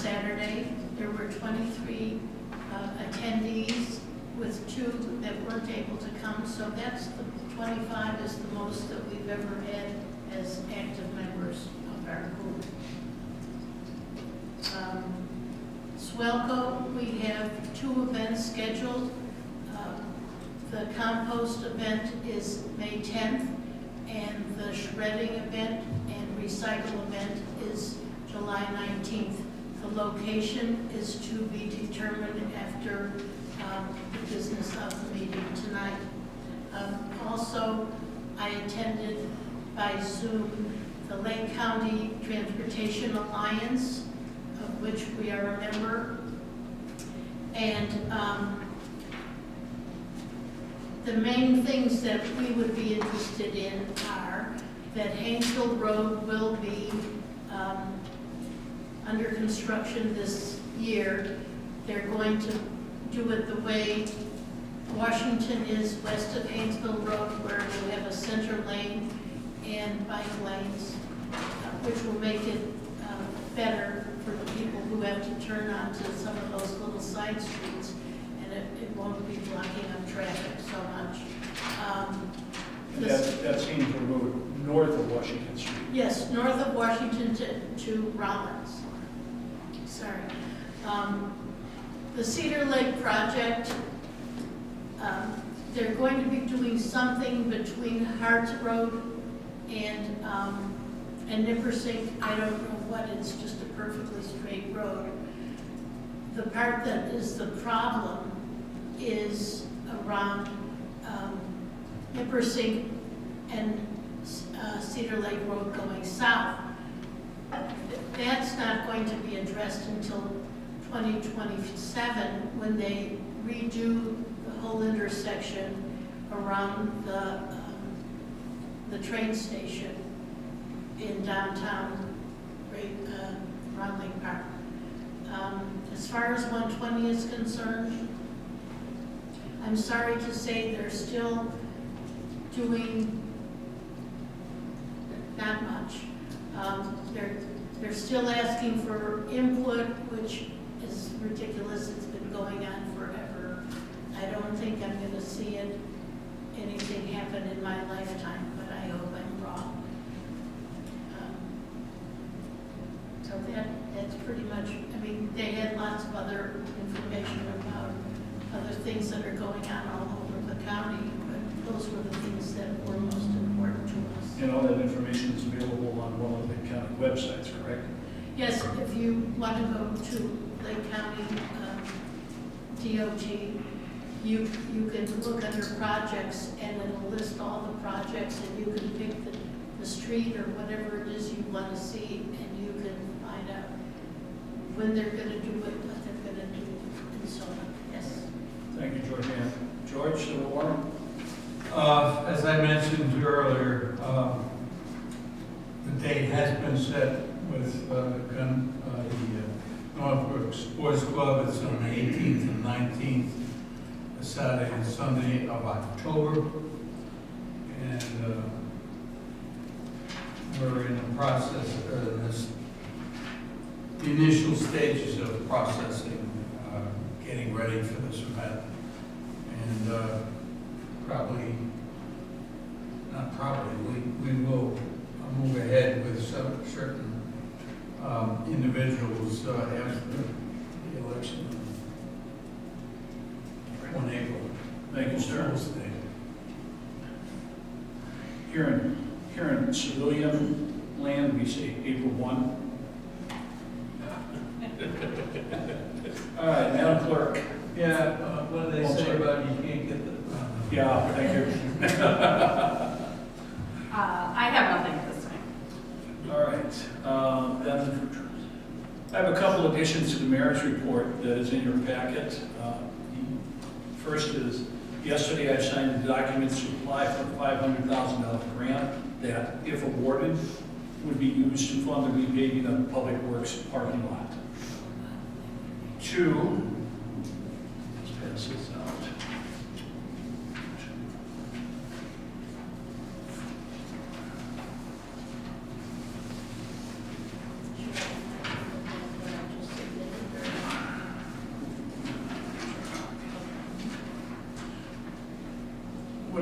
Saturday. There were 23 attendees with 2 that weren't able to come, so that's the 25 is the most that we've ever had as active members of our group. Swelco, we have 2 events scheduled. The compost event is May 10th, and the shredding event and recycle event is July 19th. The location is to be determined after the business of the meeting tonight. Also, I attended by Zoom the Lake County Transportation Alliance, of which we are a member. And the main things that we would be interested in are that Hainesville Road will be under construction this year. They're going to do it the way Washington is west of Hainesville Road, where we have a center lane and bike lanes, which will make it better for the people who have to turn onto some of those little side streets, and it won't be blocking up traffic so much. That's Hainesville Road, north of Washington Street. Yes, north of Washington to Rollins. Sorry. The Cedar Lake project, they're going to be doing something between Hart Road and Nippersink. I don't know what, it's just a perfectly straight road. The part that is the problem is around Nippersink and Cedar Lake Road going south. That's not going to be addressed until 2027 when they redo the whole intersection around the train station in downtown Round Lake Park. As far as 120 is concerned, I'm sorry to say they're still doing not much. They're still asking for input, which is ridiculous. It's been going on forever. I don't think I'm going to see anything happen in my lifetime, but I hope I'm wrong. So that's pretty much, I mean, they had lots of other information about other things that are going on all over the county, but those were the things that were most important to us. And all that information is available on one of the county websites, correct? Yes, if you want to go to Lake County DOT, you can look under projects and it'll list all the projects, and you can pick the street or whatever it is you want to see, and you can find out when they're going to do it, what they're going to do, and so on. Yes. Thank you, Georgianne. George, Civil War? As I mentioned earlier, the date has been set with the Northbrook Sports Club. It's on the 18th and 19th, Saturday and Sunday of October. And we're in the process, the initial stages of processing, getting ready for this event. And we will move ahead with certain individuals after the election on April. Thank you, sir. Here in civilian land, we say April 1. All right, Madam Clerk. Yeah, what do they say about you can't get the... Yeah, thank you. I have nothing at this time. All right. I have a couple additions to the mayor's report that is in your packet. The first is, yesterday I signed the documents to apply for a $500,000 grant that, if awarded, would be used to fund the repaving of the Public Works parking lot. 2, let's pass this out.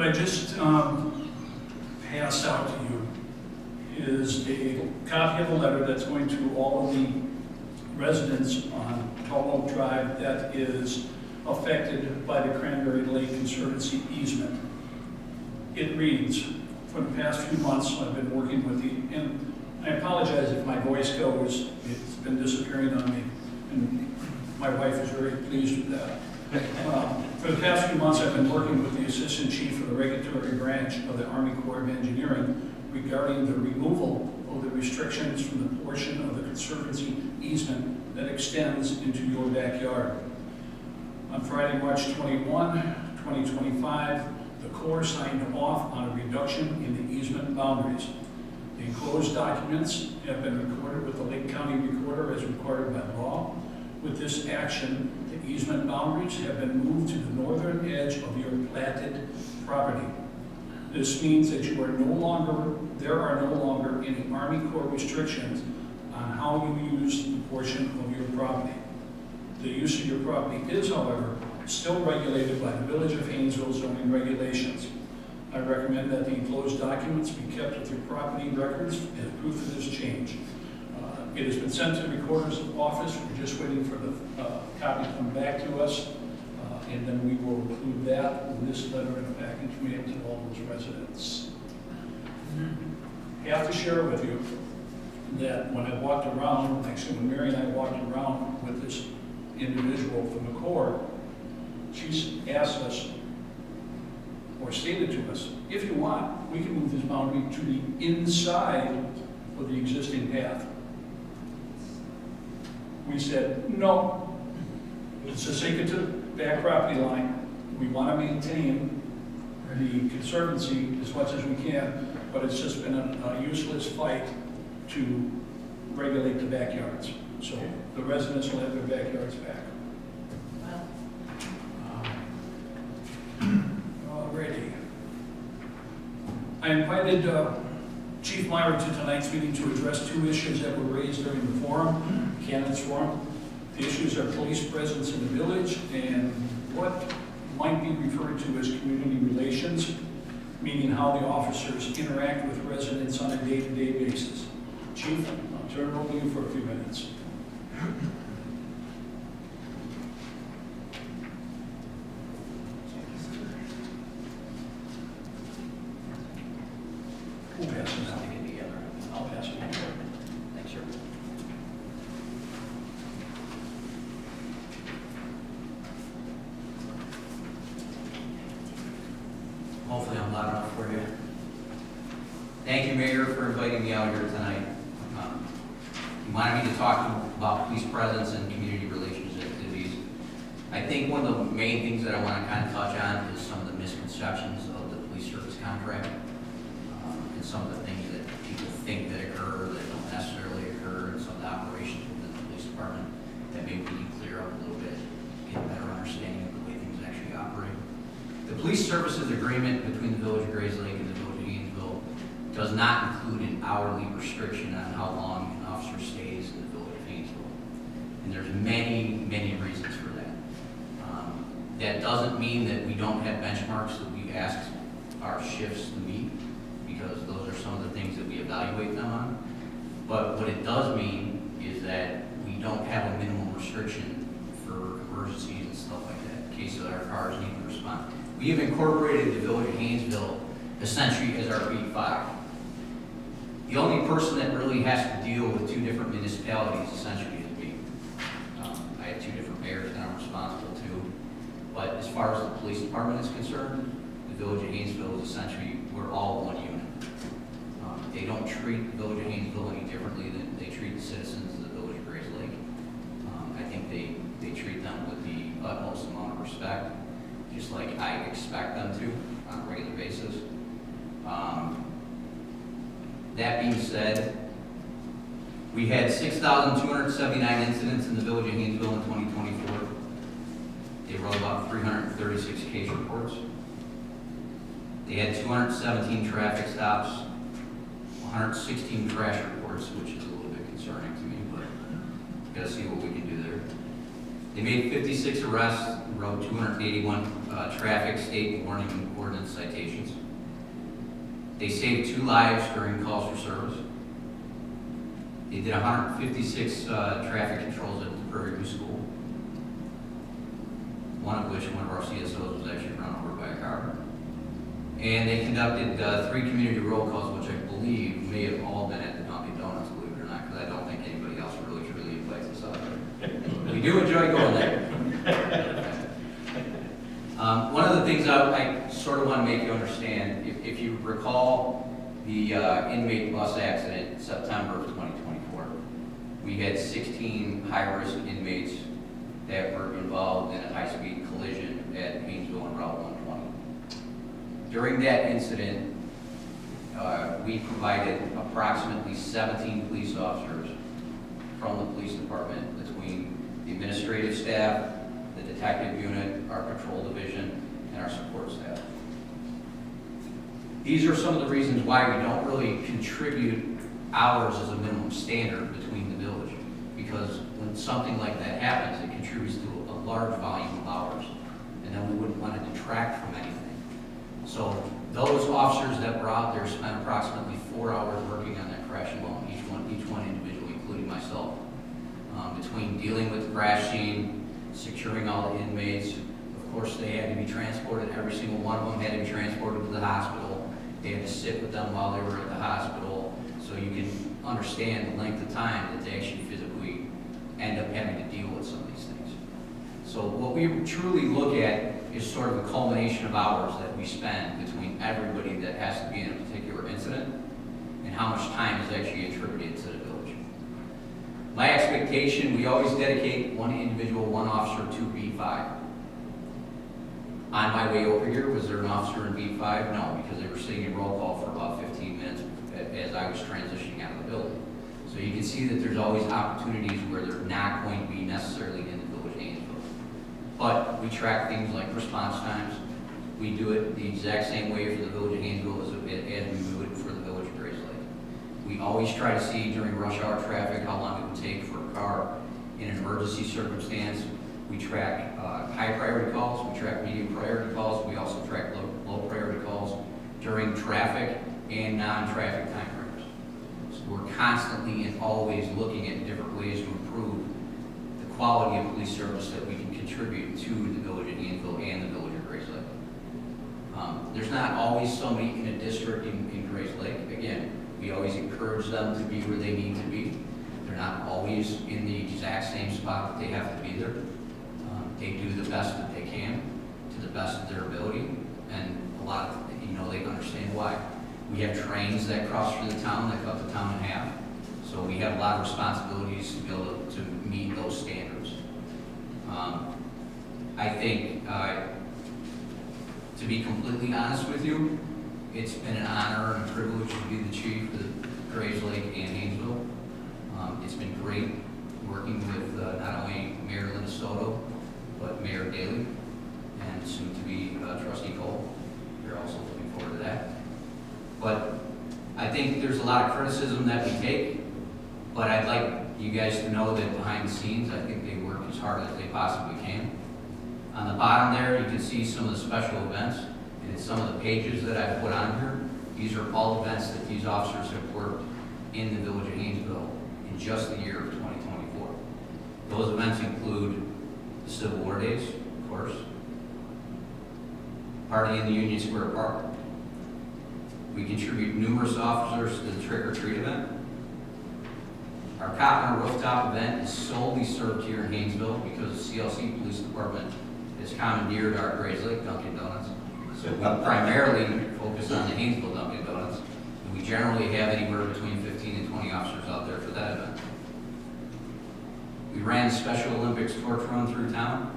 What I just passed out to you is a copy of a letter that's going to all of the residents on Tall Oak Drive that is affected by the Cranberry Lake Conservancy easement. It reads, for the past few months, I've been working with the, and I apologize if my voice goes, it's been disappearing on me, and my wife is very pleased with that. For the past few months, I've been working with the Assistant Chief of the Regulatory Branch of the Army Corps of Engineering regarding the removal of the restrictions from the portion of the Conservancy easement that extends into your backyard. On Friday, March 21, 2025, the Corps signed off on a reduction in the easement boundaries. The enclosed documents have been recorded with the Lake County Recorder as required by law. With this action, the easement boundaries have been moved to the northern edge of your platted property. This means that there are no longer any Army Corps restrictions on how you use the portion of your property. The use of your property is, however, still regulated by the Village of Hainesville zoning regulations. I recommend that the enclosed documents be kept with your property records as proof of this change. It has been sent to the Recorder's Office. We're just waiting for the copy to come back to us, and then we will include that in this letter in a package mailed to all those residents. I have to share with you that when I walked around, actually when Mary and I walked around with this individual from the Corps, she asked us, or stated to us, if you want, we can move this boundary to the inside of the existing path. We said, no, it's a sacred to the back property line. We want to maintain the conservancy as much as we can, but it's just been a useless fight to regulate the backyards. So the residents will have their backyards back. Alrighty. I invited Chief Meyer to tonight's meeting to address two issues that were raised during the forum, candidates forum. The issues are police presence in the village and what might be referred to as community relations, meaning how the officers interact with residents on a day-to-day basis. Chief, I'll turn it over to you for a few minutes. We'll pass it out. I'll pass it out. Thanks, sir. Hopefully I'm loud enough for you. Thank you, Mayor, for inviting me out here tonight. You wanted me to talk about police presence and community relations activities. I think one of the main things that I want to kind of touch on is some of the misconceptions of the police service contract. And some of the things that people think that occur that don't necessarily occur, and some of the operations within the police department that maybe we can clear up a little bit, get a better understanding of the way things actually operate. The police services agreement between the Village of Grayslake and the Village of Hainesville does not include an hourly restriction on how long an officer stays in the Village of Hainesville. And there's many, many reasons for that. That doesn't mean that we don't have benchmarks that we ask our shifts to meet, because those are some of the things that we evaluate them on. But what it does mean is that we don't have a minimum restriction for emergencies and stuff like that, in case our cars need to respond. We have incorporated the Village of Hainesville essentially as our beat file. The only person that really has to deal with two different municipalities essentially is me. I have two different mayors that I'm responsible to. But as far as the police department is concerned, the Village of Hainesville is essentially, we're all one unit. They don't treat the Village of Hainesville any differently than they treat the citizens of the Village of Grayslake. I think they treat them with the utmost amount of respect, just like I expect them to on a regular basis. That being said, we had 6,279 incidents in the Village of Hainesville in 2024. They wrote about 336 case reports. They had 217 traffic stops, 116 crash reports, which is a little bit concerning to me, but we gotta see what we can do there. They made 56 arrests, wrote 281 traffic, state, and warning ordinance citations. They saved 2 lives during calls for service. They did 156 traffic controls at the Prairie View School, one of which one of our CSOs was actually run over by a car. And they conducted 3 community roll calls, which I believe may have all been at the Dunkin' Donuts, believe it or not, because I don't think anybody else really truly invites us out there. We do enjoy going there. One of the things I sort of want to make you understand, if you recall the inmate bus accident in September of 2024, we had 16 high-risk inmates that were involved in a high-speed collision at Hainesville and Route 120. During that incident, we provided approximately 17 police officers from the police department between the administrative staff, the detective unit, our patrol division, and our support staff. These are some of the reasons why we don't really contribute hours as a minimum standard between the village, because when something like that happens, it contributes to a large volume of hours, and then we wouldn't want to detract from anything. So those officers that were out there spent approximately 4 hours working on that crash alone, each one individually, including myself, between dealing with the crash scene, securing all the inmates. Of course, they had to be transported. Every single one of them had to be transported to the hospital. They had to sit with them while they were at the hospital, so you can understand the length of time that they actually physically end up having to deal with some of these things. So what we truly look at is sort of a culmination of hours that we spend between everybody that has to be in a particular incident and how much time is actually attributed to the village. My expectation, we always dedicate one individual, one officer to B5. On my way over here, was there an officer in B5? No, because they were sitting in roll call for about 15 minutes as I was transitioning out of the building. So you can see that there's always opportunities where they're not going to be necessarily in the village of Hainesville. But we track things like response times. We do it the exact same way for the village of Hainesville as we do it for the village of Grace Lake. We always try to see during rush hour traffic how long it would take for a car in an emergency circumstance. We track high priority calls, we track medium priority calls, we also track low priority calls during traffic and non-traffic time frames. So we're constantly and always looking at different ways to improve the quality of police service that we can contribute to the village of Hainesville and the village of Grace Lake. There's not always somebody in a district in Grace Lake. Again, we always encourage them to be where they need to be. They're not always in the exact same spot that they have to be there. They do the best that they can to the best of their ability, and a lot of, they understand why. We have trains that cross through the town, that cut the town in half, so we have a lot of responsibilities to be able to meet those standards. I think, to be completely honest with you, it's been an honor and a privilege to be the chief of Grace Lake and Hainesville. It's been great working with not only Mayor Linda Soto, but Mayor Daley, and soon to be Trustee Cole. We're also looking forward to that. But I think there's a lot of criticism that we take, but I'd like you guys to know that behind the scenes, I think they work as hard as they possibly can. On the bottom there, you can see some of the special events, and some of the pages that I've put on here. These are all events that these officers have worked in the village of Hainesville in just the year of 2024. Those events include the Civil War Days, of course, party in the Union Square Park. We contribute numerous officers to the Trick or Treat event. Our Cop on a Rooftop event is solely served here in Hainesville because the CLC Police Department has commandeered our Grace Lake Dunkin' Donuts. So we primarily focus on the Hainesville Dunkin' Donuts, and we generally have anywhere between 15 and 20 officers out there for that event. We ran the Special Olympics torch run through town.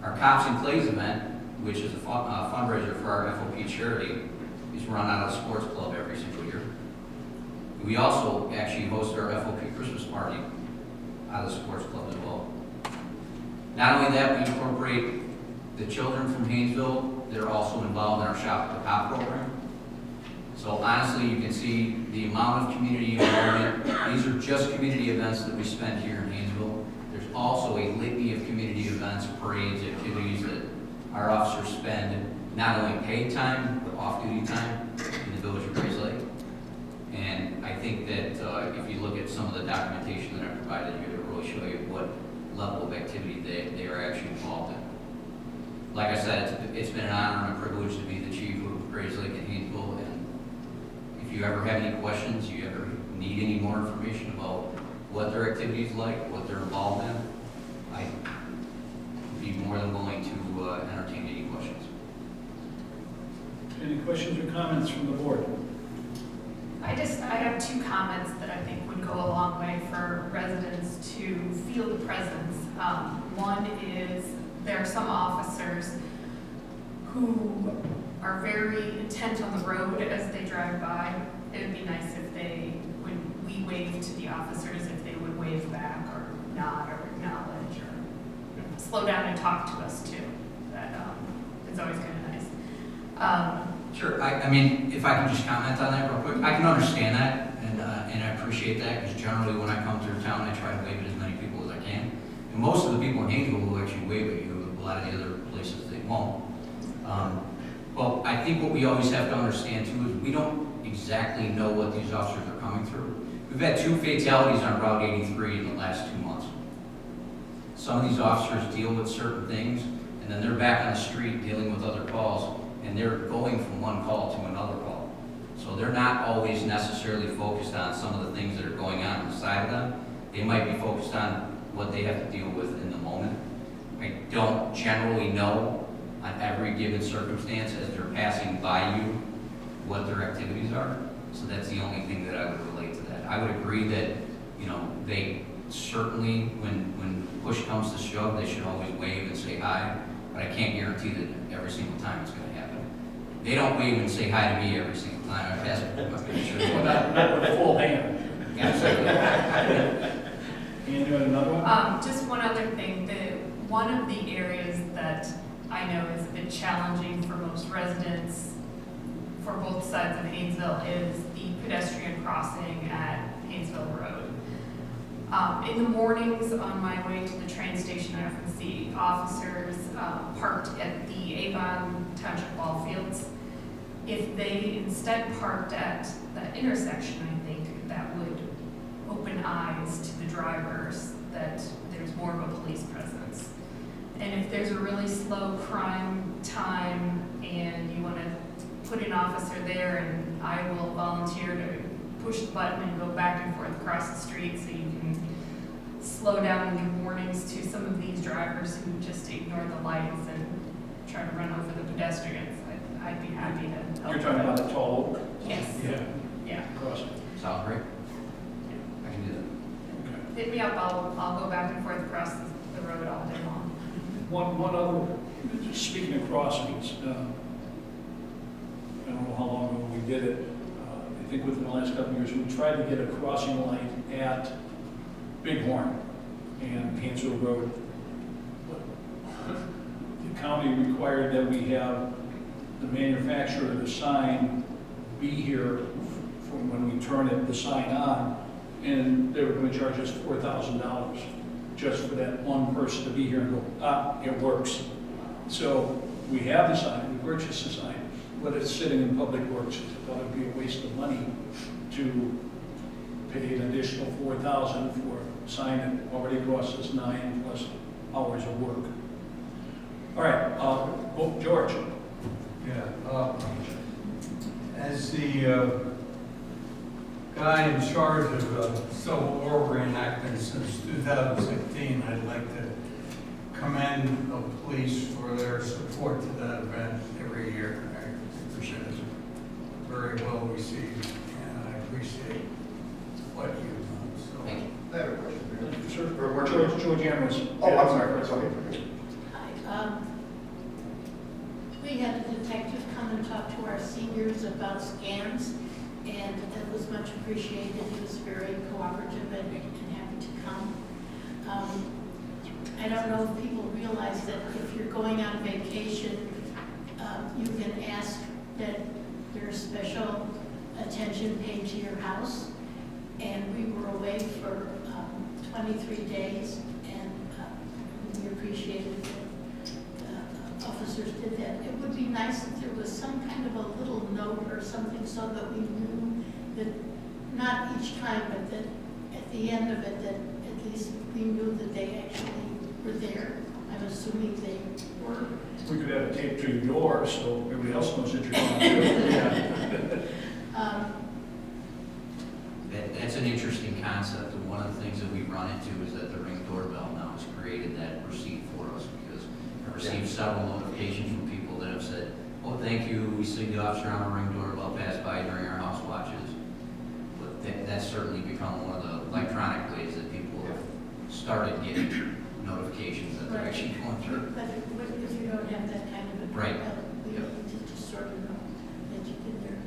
Our Cops and Clays event, which is a fundraiser for our FOP charity, is run out of the sports club every single year. We also actually host our FOP Christmas party out of the sports club as well. Not only that, we incorporate the children from Hainesville. They're also involved in our Shop at the Cop program. So honestly, you can see the amount of community involvement. These are just community events that we spend here in Hainesville. There's also a litany of community events, parades, activities that our officers spend not only paid time, but off-duty time in the village of Grays Lake. And I think that if you look at some of the documentation that I provided here, it'll really show you what level of activity they are actually involved in. Like I said, it's been an honor and a privilege to be the chief of Grays Lake and Hainesville. And if you ever have any questions, you ever need any more information about what their activities like, what they're involved in, I'd be more than willing to entertain any questions. Any questions or comments from the board? I have two comments that I think would go a long way for residents to feel the presence. One is there are some officers who are very intent on the road as they drive by. It would be nice if they, when we wave to the officers, if they would wave back or nod or acknowledge or slow down and talk to us too. That is always kind of nice. Sure. I mean, if I can just comment on that real quick, I can understand that, and I appreciate that, because generally when I come through town, I try to wave at as many people as I can. And most of the people in Hainesville will actually wave at you. A lot of the other places, they won't. Well, I think what we always have to understand too is we don't exactly know what these officers are coming through. We've had 2 fatalities on Route 83 in the last 2 months. Some of these officers deal with certain things, and then they're back on the street dealing with other calls, and they're going from one call to another call. So they're not always necessarily focused on some of the things that are going on inside of them. They might be focused on what they have to deal with in the moment. I don't generally know on every given circumstance as they're passing by you what their activities are. So that's the only thing that I would relate to that. I would agree that, you know, they certainly, when push comes to shove, they should always wave and say hi, but I can't guarantee that every single time it's going to happen. They don't wave and say hi to me every single time I pass them. I'm pretty sure. Well, not with a full hand. Absolutely. And you had another one? Just one other thing, one of the areas that I know is a bit challenging for most residents for both sides of Hainesville is the pedestrian crossing at Hainesville Road. In the mornings on my way to the train station, I often see officers parked at the Avon Township ball fields. If they instead parked at that intersection, I think that would open eyes to the drivers that there's more of a police presence. And if there's a really slow crime time and you want to put an officer there, and I will volunteer to push the button and go back and forth across the street so you can slow down and give warnings to some of these drivers who just ignore the lights and try to run over the pedestrians. I'd be happy to help. You're talking about the tall oak? Yes. Yeah. Yeah. Crossing. Sounds great. I can do that. Okay. Hit me up. I'll go back and forth across the road all day long. One other, speaking of crossings, I don't know how long ago we did it. I think within the last couple of years, we tried to get a crossing light at Bighorn and Hainesville Road. The county required that we have the manufacturer of the sign be here from when we turn the sign on, and they were going to charge us $4,000 just for that one person to be here and go, it works. So we have the sign, we purchased the sign, but it's sitting in Public Works. I thought it'd be a waste of money to pay an additional $4,000 for a sign that already costs us 9+ hours of work. All right, George. Yeah, as the guy in charge of Civil War reenactment since 2016, I'd like to commend the police for their support to that event every year. I appreciate it. Very well received, and I appreciate what you've done. So. Thank you. I have a question. Sure. George Ambrose. Oh, I'm sorry. Sorry. Hi. We had a detective come and talk to our seniors about scans, and it was much appreciated. He was very cooperative and happy to come. I don't know if people realize that if you're going on vacation, you can ask that there are special attention paid to your house. And we were away for 23 days, and we appreciated that the officers did that. It would be nice if there was some kind of a little note or something so that we knew that, not each time, but that at the end of it, that at least we knew that they actually were there. I'm assuming they were. We could have it taped to your door so everybody else knows that you're going to. That's an interesting concept, and one of the things that we run into is that the Ring doorbell now has created that receipt for us, because I received several notifications from people that have said, oh, thank you, we see the officer on the Ring doorbell pass by during our house watches. But that's certainly become one of the electronic ways that people have started getting notifications that they're actually going through. But if you don't have that kind of a Right. we Yep. need to just sort of know that you did there.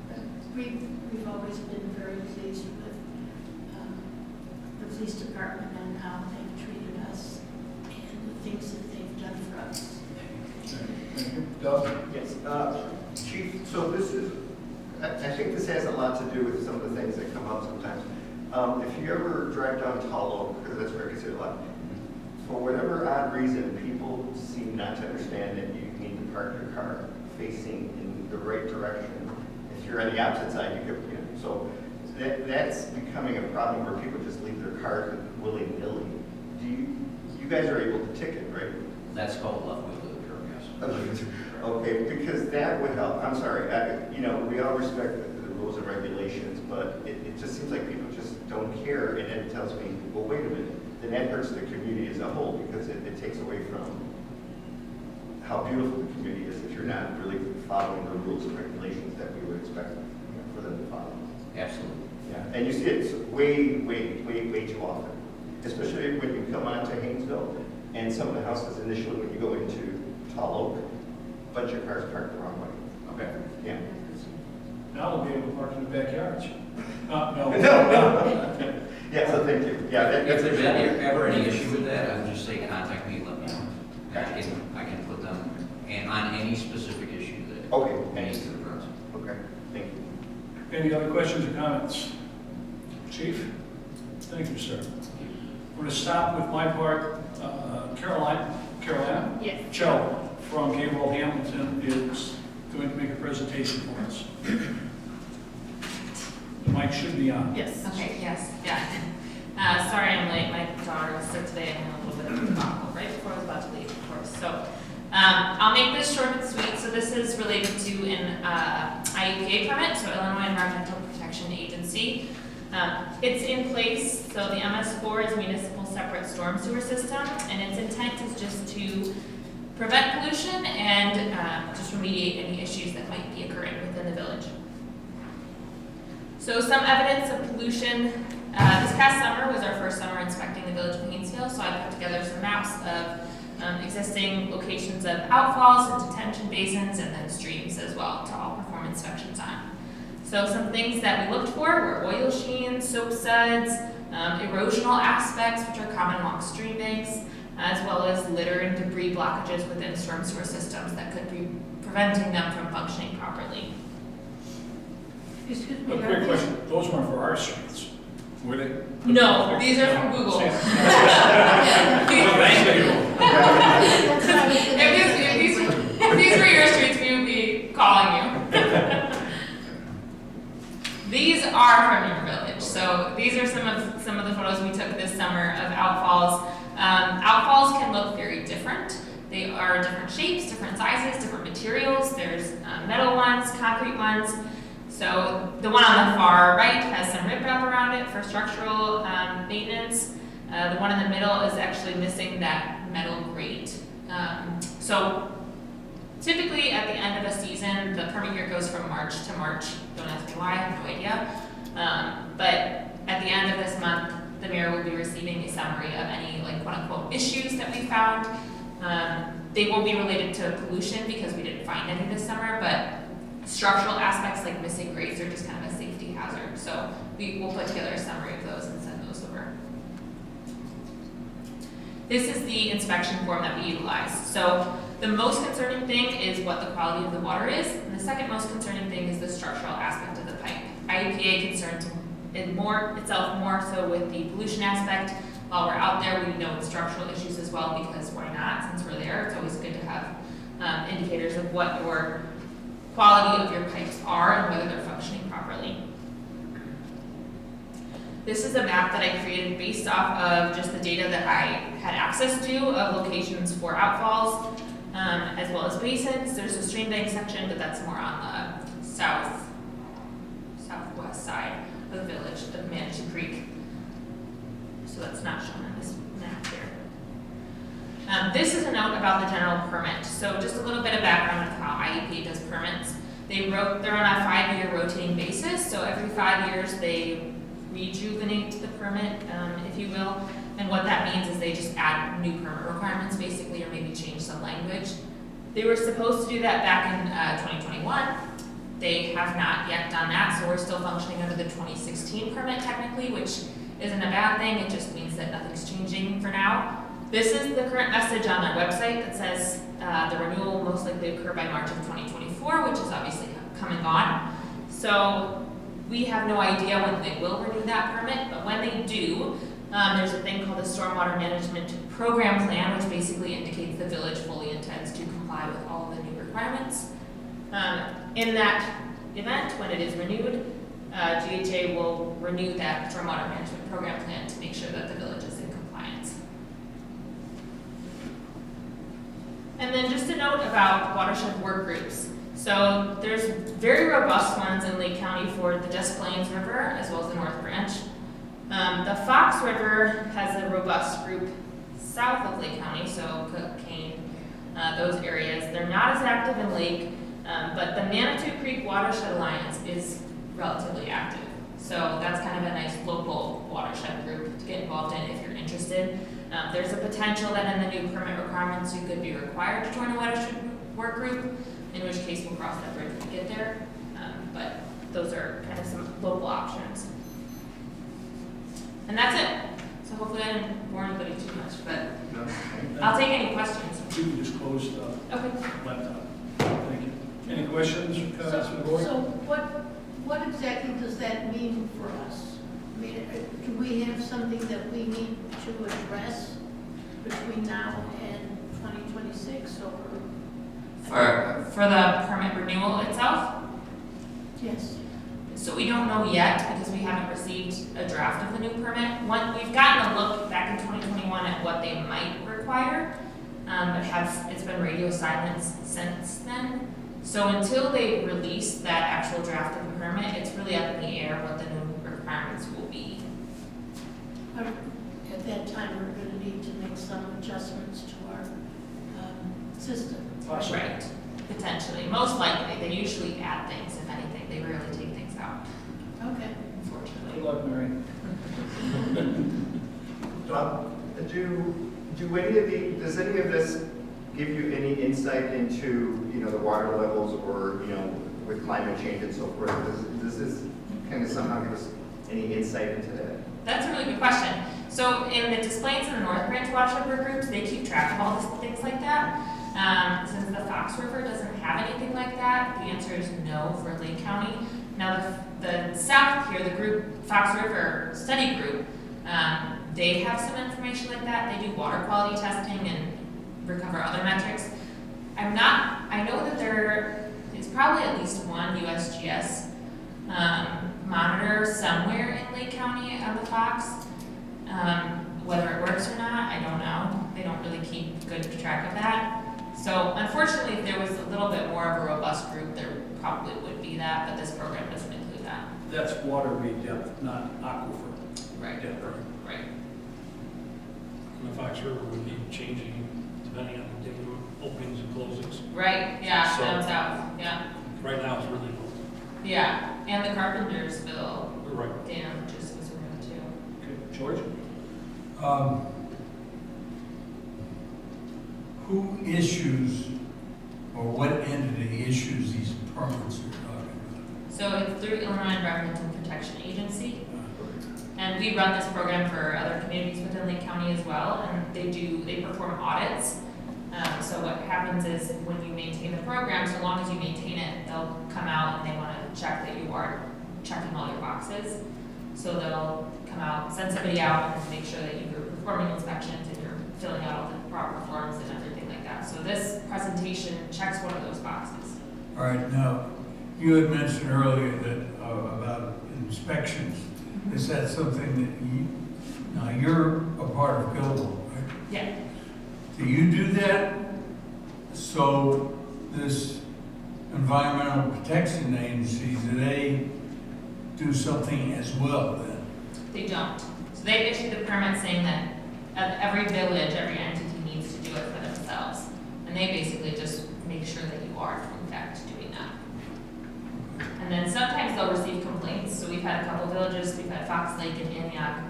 But we've always been very pleased with the police department and how they've treated us and the things that they've done for us. Thank you. Doug? Yes, Chief, so this is, I think this has a lot to do with some of the things that come up sometimes. If you ever drive down Tall Oak, because that's where I consider a lot, for whatever odd reason, people seem not to understand that you need to park your car facing in the right direction. If you're on the opposite side, you could, so that's becoming a problem where people just leave their cars willy-nilly. You guys are able to ticket, right? That's called left wheel to the curb, yes. Okay, because that would help. I'm sorry, we all respect the rules and regulations, but it just seems like people just don't care, and it tells me, well, wait a minute, then that hurts the community as a whole, because it takes away from how beautiful the community is if you're not really following the rules and regulations that we would expect for them to follow. Absolutely. Yeah, and you see it way too often, especially when you come onto Hainesville, and some of the houses initially, when you go into Tall Oak, a bunch of cars parked the wrong way. Okay. Yeah. Now we'll be able to park in the backyards. No. Yeah, so thank you. Yeah, If that's there's ever any issue with that, I would just say contact me, let me know. I can put them on any specific issue that Okay. needs to be addressed. Okay, thank you. Any other questions or comments? Chief? Thank you, sir. We're going to stop with my part. Carolina? Yes. Joe from Gabriel Hamilton is going to make a presentation for us. The mic should be on. Yes. Okay, yes, yeah. Sorry I'm late. My daughter was sick today and had a little bit of a cough right before I was about to leave, of course. So I'll make this short and sweet. So this is related to an IEPA permit, so Illinois Environmental Protection Agency. It's in place, so the MS4 is Municipal Separate Storm Sewer System, and its intent is just to prevent pollution and just remediate any issues that might be occurring within the village. So some evidence of pollution. This past summer was our first summer inspecting the village of Hainesville, so I put together some maps of existing locations of outfalls and detention basins and then streams as well to all perform inspections on. So some things that we looked for were oil sheens, soap suds, erosional aspects, which are common along stream banks, as well as litter and debris blockages within storm sewer systems that could be preventing them from functioning properly. Excuse A me. quick question, those weren't for our streets, were they? No, these are from Google. Thank you. If these were your streets, we would be calling you. These are from your village. So these are some of the photos we took this summer of outfalls. Outfalls can look very different. They are different shapes, different sizes, different materials. There's metal ones, concrete ones. So the one on the far right has some riprap around it for structural maintenance. The one in the middle is actually missing that metal grate. So typically at the end of a season, the permit year goes from March to March. Don't ask me why, I have no idea. But at the end of this month, the mayor will be receiving a summary of any quote unquote issues that we found. They won't be related to pollution because we didn't find any this summer, but structural aspects like missing grates are just kind of a safety hazard. So we will put together a summary of those and send those over. This is the inspection form that we utilize. So the most concerning thing is what the quality of the water is, and And the second most concerning thing is the structural aspect of the pipe. IEPA concerns it more itself more so with the pollution aspect. While we're out there, we know structural issues as well, because why not? Since we're there, it's always good to have indicators of what your quality of your pipes are and whether they're functioning properly. This is a map that I created based off of just the data that I had access to of locations for outfalls, as well as basins. There's a stream bank section, but that's more on the southwest side of the village of Manitou Creek. So that's not shown on this map here. This is a note about the general permit. So just a little bit of background of how IEP does permits. They're on a 5-year rotating basis. So every 5 years they rejuvenate the permit, if you will. And what that means is they just add new permit requirements basically, or maybe change some language. They were supposed to do that back in 2021. They have not yet done that, so we're still functioning under the 2016 permit technically, which isn't a bad thing. It just means that nothing's changing for now. This is the current message on their website that says the renewal will most likely occur by March of 2024, which is obviously come and gone. So we have no idea when they will renew that permit, but when they do, there's a thing called the Stormwater Management Program Plan, which basically indicates the village fully intends to comply with all of the new requirements. In that event, when it is renewed, GHA will renew that Stormwater Management Program Plan to make sure that the village is in compliance. And then just a note about watershed work groups. So there's very robust ones in Lake County for the Des Plaines River as well as the North Branch. The Fox River has a robust group south of Lake County, so Cook, Kane, those areas. They're not as active in Lake, but the Manitou Creek Watershed Alliance is relatively active. So that's kind of a nice local watershed group to get involved in if you're interested. There's a potential that in the new permit requirements you could be required to join a watershed work group, in which case we'll cross that bridge when we get there. But those are kind of some local options. And that's it. So hopefully I didn't bore anybody too much, but No? I'll take any questions. You can just close the Okay. laptop. Thank you. Any questions, comments from the board? So what exactly does that mean for us? I mean, do we have something that we need to address between now and 2026, or? For the permit renewal itself, Yes. so we don't know yet because we haven't received a draft of the new permit. We've gotten a look back in 2021 at what they might require, but it's been radio silence since then. So until they release that actual draft of the permit, it's really up in the air what the new requirements will be. At that time, we're going to need to make some adjustments to our system. Possibly. Right, potentially. Most likely, they usually add things, if anything. They rarely take things out, Okay. unfortunately. Good luck, Mary. Does any of this give you any insight into, the water levels or, with climate change and so forth? Does this kind of somehow give us any insight into that? That's a really good question. So in the Des Plaines and the North Branch watershed work groups, they keep track of all this, things like that. Since the Fox River doesn't have anything like that, the answer is no for Lake County. Now the south here, the group, Fox River Study Group, they have some information like that. They do water quality testing and recover other metrics. I know that there is probably at least one USGS monitor somewhere in Lake County on the Fox. Whether it works or not, I don't know. They don't really keep good track of that. So unfortunately, if there was a little bit more of a robust group, there probably would be that, but this program doesn't include that. That's waterway depth, not aquifer. Right. Depth. Right. And the Fox River would be changing depending on the dam openings and closings. Right, yeah, So- down south, yeah. Right now, it's really low. Yeah, and the Carpentersville Right. Dam just was around too. Okay, George? Who issues, or what entity issues these permits you're talking So it's through Illinois Environmental Protection Agency. And we run this program for other communities within Lake County as well, and they perform audits So what happens is when you maintain the program, so long as you maintain it, they'll come out and they want to check that you are checking all your boxes. So they'll come out, send somebody out and make sure that you're performing inspections and you're filling out all the proper forms and everything like that. So this presentation checks one of those boxes. All right, now, you had mentioned earlier that, about inspections. Is that something that now you're a part of Gilbo, right? Yeah. Do you do that so this Environmental Protection Agency, do they do something as well then? They don't. So they issued the permit saying that every village, every entity needs to do it for themselves. And they basically just make sure that you are in fact doing that. And then sometimes they'll receive complaints. So we've had a couple villages, we've had Fox Lake and Antioch,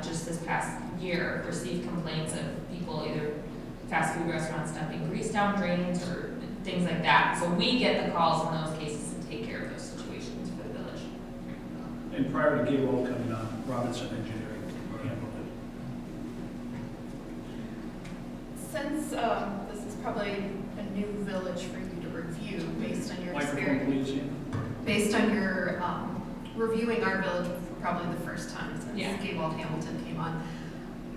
just this past year, receive complaints of people, either fast food restaurants dumping grease down drains or things like that. So we get the calls in those cases and take care of those situations for the village. And prior to Gable coming on, Robinson Engineering handled it. Since this is probably a new village for you to review based on your Microphone, experience, please, Ian. based on your reviewing our village for probably the first time since Gable Hamilton came on,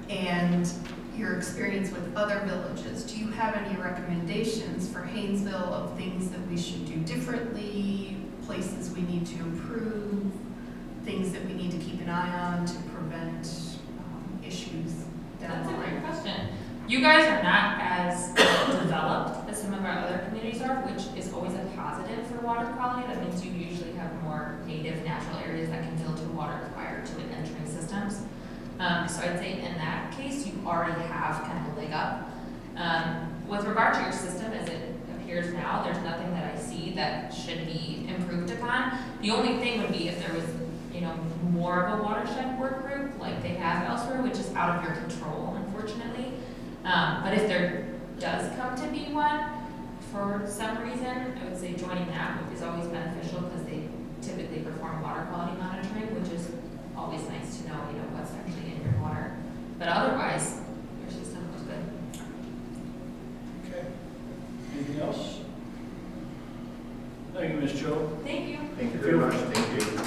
and your experience with other villages, do you have any recommendations for Hainesville of things that we should do differently, places we need to improve, things that we need to keep an eye on to prevent issues down That's the a great line? question. You guys are not as developed as some of our other communities are, which is always a positive for water quality. That means you usually have more native natural areas that can filter water prior to it entering systems. So I'd say in that case, you already have kind of a leg up. With regard to your system as it appears now, there's nothing that I see that should be improved upon. The only thing would be if there was, more of a watershed work group like they have elsewhere, which is out of your control, unfortunately. But if there does come to be one, for some reason, I would say joining that is always beneficial because they typically perform water quality monitoring, which is always nice to know, what's actually in your water. But otherwise, your system looks good. Okay. Anything else? Thank you, Ms. Joe. Thank you. Thank you very much, thank you.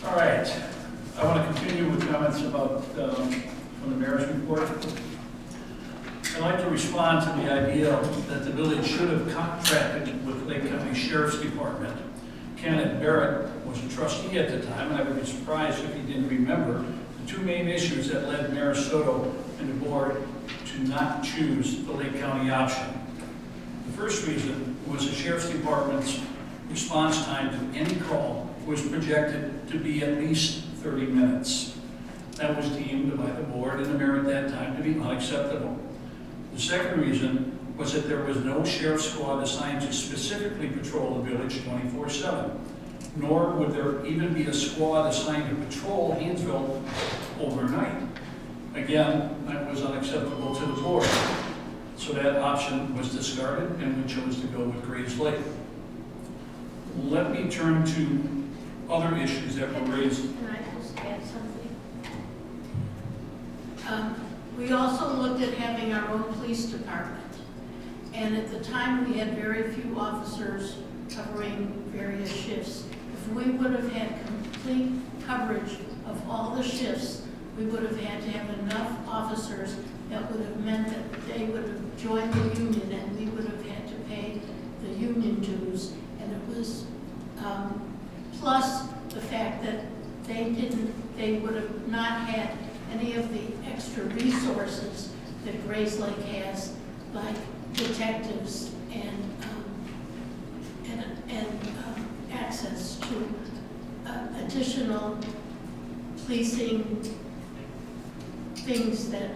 All right. I want to continue with comments about from the mayor's report. I'd like to respond to the idea that the village should have contracted with Lake County Sheriff's Department. Kenneth Barrett was a trustee at the time, and I would be surprised if he didn't remember the two main issues that led Mayor Soto and the board to not choose the Lake County option. The first reason was the Sheriff's Department's response time to any call was projected to be at least 30 minutes. That was deemed by the board and the mayor at that time to be unacceptable. The second reason was that there was no sheriff's squad assigned to specifically patrol the village 24/7, nor would there even be a squad assigned to patrol Hainesville overnight. Again, that was unacceptable to the board. So that option was discarded and we chose to go with Graves Lake. Let me turn to other issues that were raised. Can I just add something? We also looked at having our own police department. And at the time, we had very few officers covering various shifts. If we would have had complete coverage of all the shifts, we would have had to have enough officers that would have meant that they would have joined the union and we would have had to pay the union dues. And it was, plus the fact that they would have not had any of the extra resources that Grace Lake has, like detectives and access to additional policing things that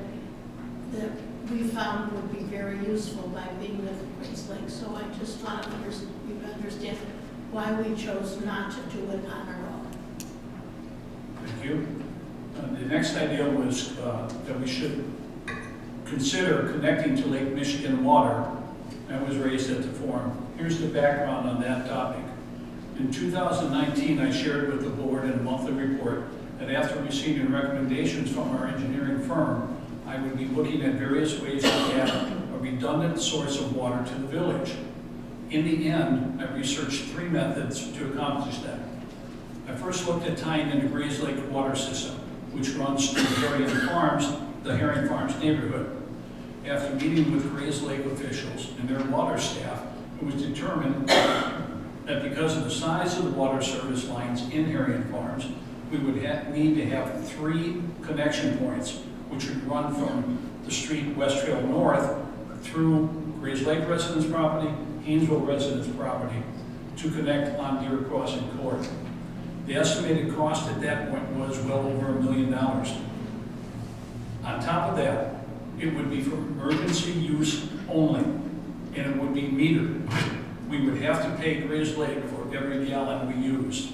we found would be very useful by being with Grace Lake. So I just want you to understand why we chose not to do it on our own. Thank you. The next idea was that we should consider connecting to Lake Michigan water. That was raised at the forum. Here's the background on that topic. In 2019, I shared with the board in a monthly report that after receiving recommendations from our engineering firm, I would be looking at various ways to add a redundant source of water to the village. In the end, I researched 3 methods to accomplish that. I first looked at tying into Grays Lake water system, which runs through the Herring Farms neighborhood. After meeting with Grays Lake officials and their water staff, it was determined that because of the size of the water service lines in Herring Farms, we would need to have 3 connection points, which would run from the street West Trail North through Grays Lake residents' property, Hainesville residents' property, to connect on Deer Crossing Court. The estimated cost at that point was well over $1 million. On top of that, it would be for emergency use only, and it would be metered. We would have to pay Grays Lake for every gallon we used.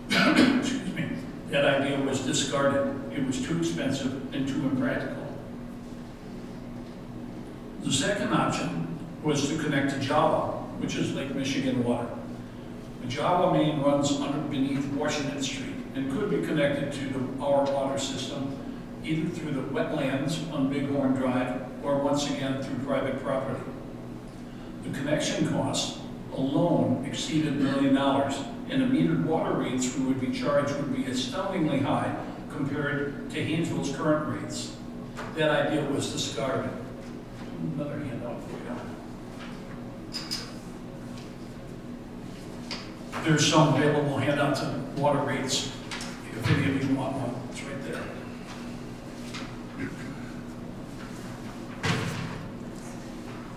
Excuse me. That idea was discarded. It was too expensive and too impractical. The second option was to connect to Java, which is Lake Michigan water. The Java main runs beneath Washington Street and could be connected to our water system either through the wetlands on Bighorn Drive or once again through private property. The connection costs alone exceeded $1 million, and the metered water rates we would be charged would be astoundingly high compared to Hainesville's current rates. That idea was discarded. Another handout for you. There's some available handouts on water rates, if any of you want one. It's right there.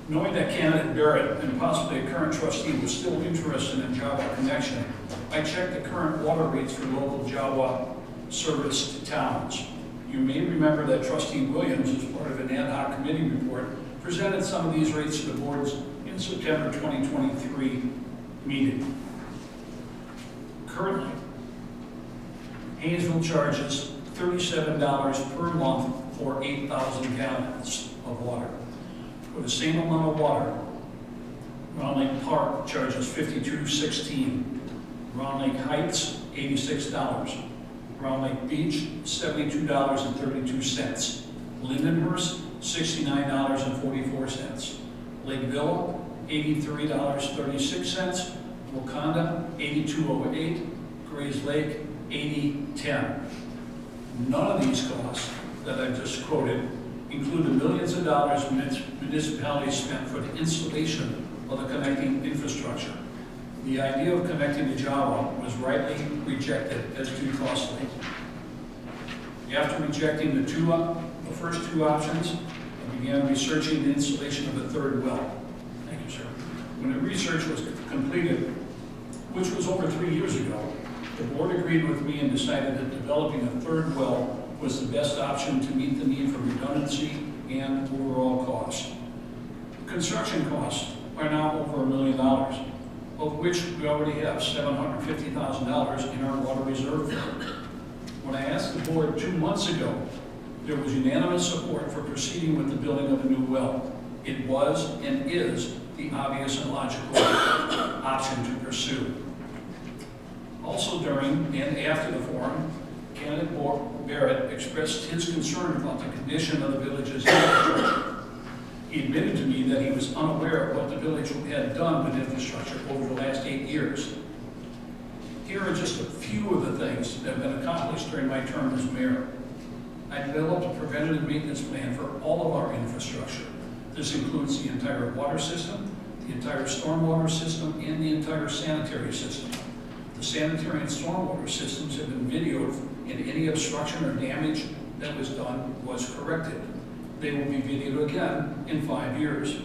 Knowing that candidate Barrett and possibly a current trustee was still interested in Java connection, I checked the current water rates for local Java serviced towns. You may remember that Trustee Williams, as part of an ad hoc committee report, presented some of these rates to the boards in September 2023 meeting. Currently, Hainesville charges $37 per month for 8,000 gallons of water. For the same amount of water, Round Lake Park charges $52.16. Round Lake Heights, $86. Round Lake Beach, $72.32. Lindenhurst, $69.44. Lakeville, $83.36. Wakanda, $82.08. Grays Lake, $80.10. None of these costs that I just quoted include the millions of dollars municipalities spent for the installation of the connecting infrastructure. The idea of connecting to Java was rightly rejected as too costly. After rejecting the first 2 options, I began researching the installation of a 3rd well. Thank you, sir. When the research was completed, which was over 3 years ago, the board agreed with me and decided that developing a 3rd well was the best option to meet the need for redundancy and overall cost. Construction costs are now over $1 million, of which we already have $750,000 in our water reserve fund. When I asked the board 2 months ago, there was unanimous support for proceeding with the building of a new well. It was and is the obvious and logical option to pursue. Also during and after the forum, candidate Barrett expressed his concern about the condition of the village's infrastructure. He admitted to me that he was unaware of what the village had done with infrastructure over the last 8 years. Here are just a few of the things that have been accomplished during my term as mayor. I developed a preventative maintenance plan for all of our infrastructure. This includes the entire water system, the entire stormwater system, and the entire sanitary system. The sanitary and stormwater systems have been videoed, and any obstruction or damage that was done was corrected. They will be videoed again in 5 years.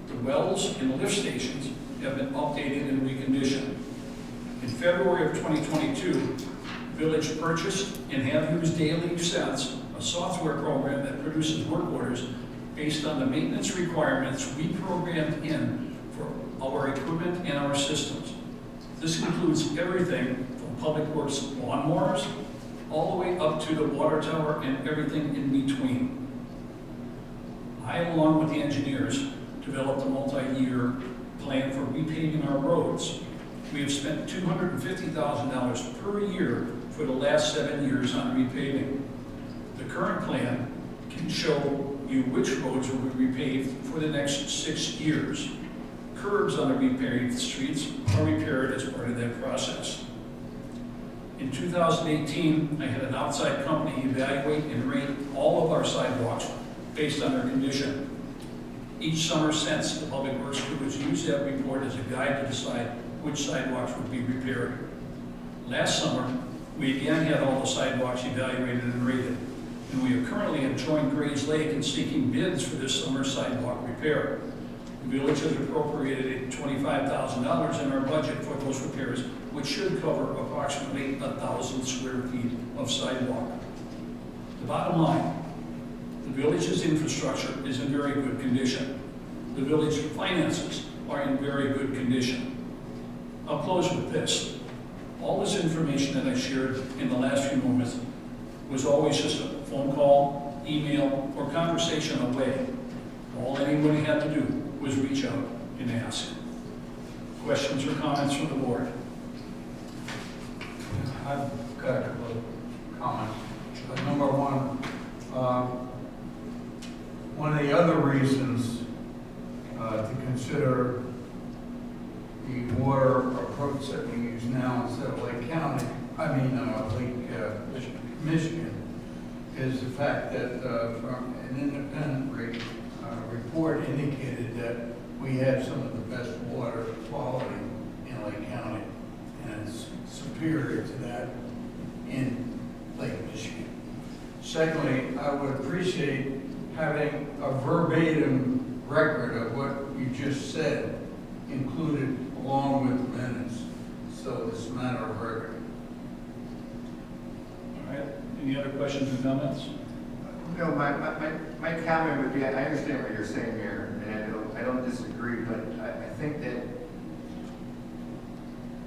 The wells and lift stations have been updated and reconditioned. In February of 2022, the village purchased and have used daily since a software program that produces work orders based on the maintenance requirements we programmed in for our equipment and our systems. This includes everything from public works lawnmowers all the way up to the water tower and everything in between. I, along with the engineers, developed a multi-year plan for repaving our roads. We have spent $250,000 per year for the last 7 years on repaving. The current plan can show you which roads will be repaved for the next 6 years. Curbs on the repaved streets are repaired as part of that process. In 2018, I had an outside company evaluate and rate all of our sidewalks based on their condition. Each summer since, the Public Works crew has used that report as a guide to decide which sidewalks would be repaired. Last summer, we again had all the sidewalks evaluated and rated, and we are currently at Joint Grays Lake and seeking bids for this summer's sidewalk repair. The village has appropriated $25,000 in our budget for those repairs, which should cover approximately 1,000 square feet of sidewalk. The bottom line, the village's infrastructure is in very good condition. The village finances are in very good condition. I'll close with this. All this information that I shared in the last few moments was always just a phone call, email, or conversation away. All anybody had to do was reach out and ask. Questions or comments from the board? I've got a couple of comments. Number one of the other reasons to consider the water approach that we use now instead of Lake County, Lake Michigan, is the fact that from an independent report indicated that we have some of the best water quality in Lake County, and it's superior to that in Lake Michigan. Secondly, I would appreciate having a verbatim record of what you just said included along with the minutes, so it's a matter of record. All right, any other questions or comments? No, my comment would be, I understand what you're saying, Mayor, and I don't disagree, but I think that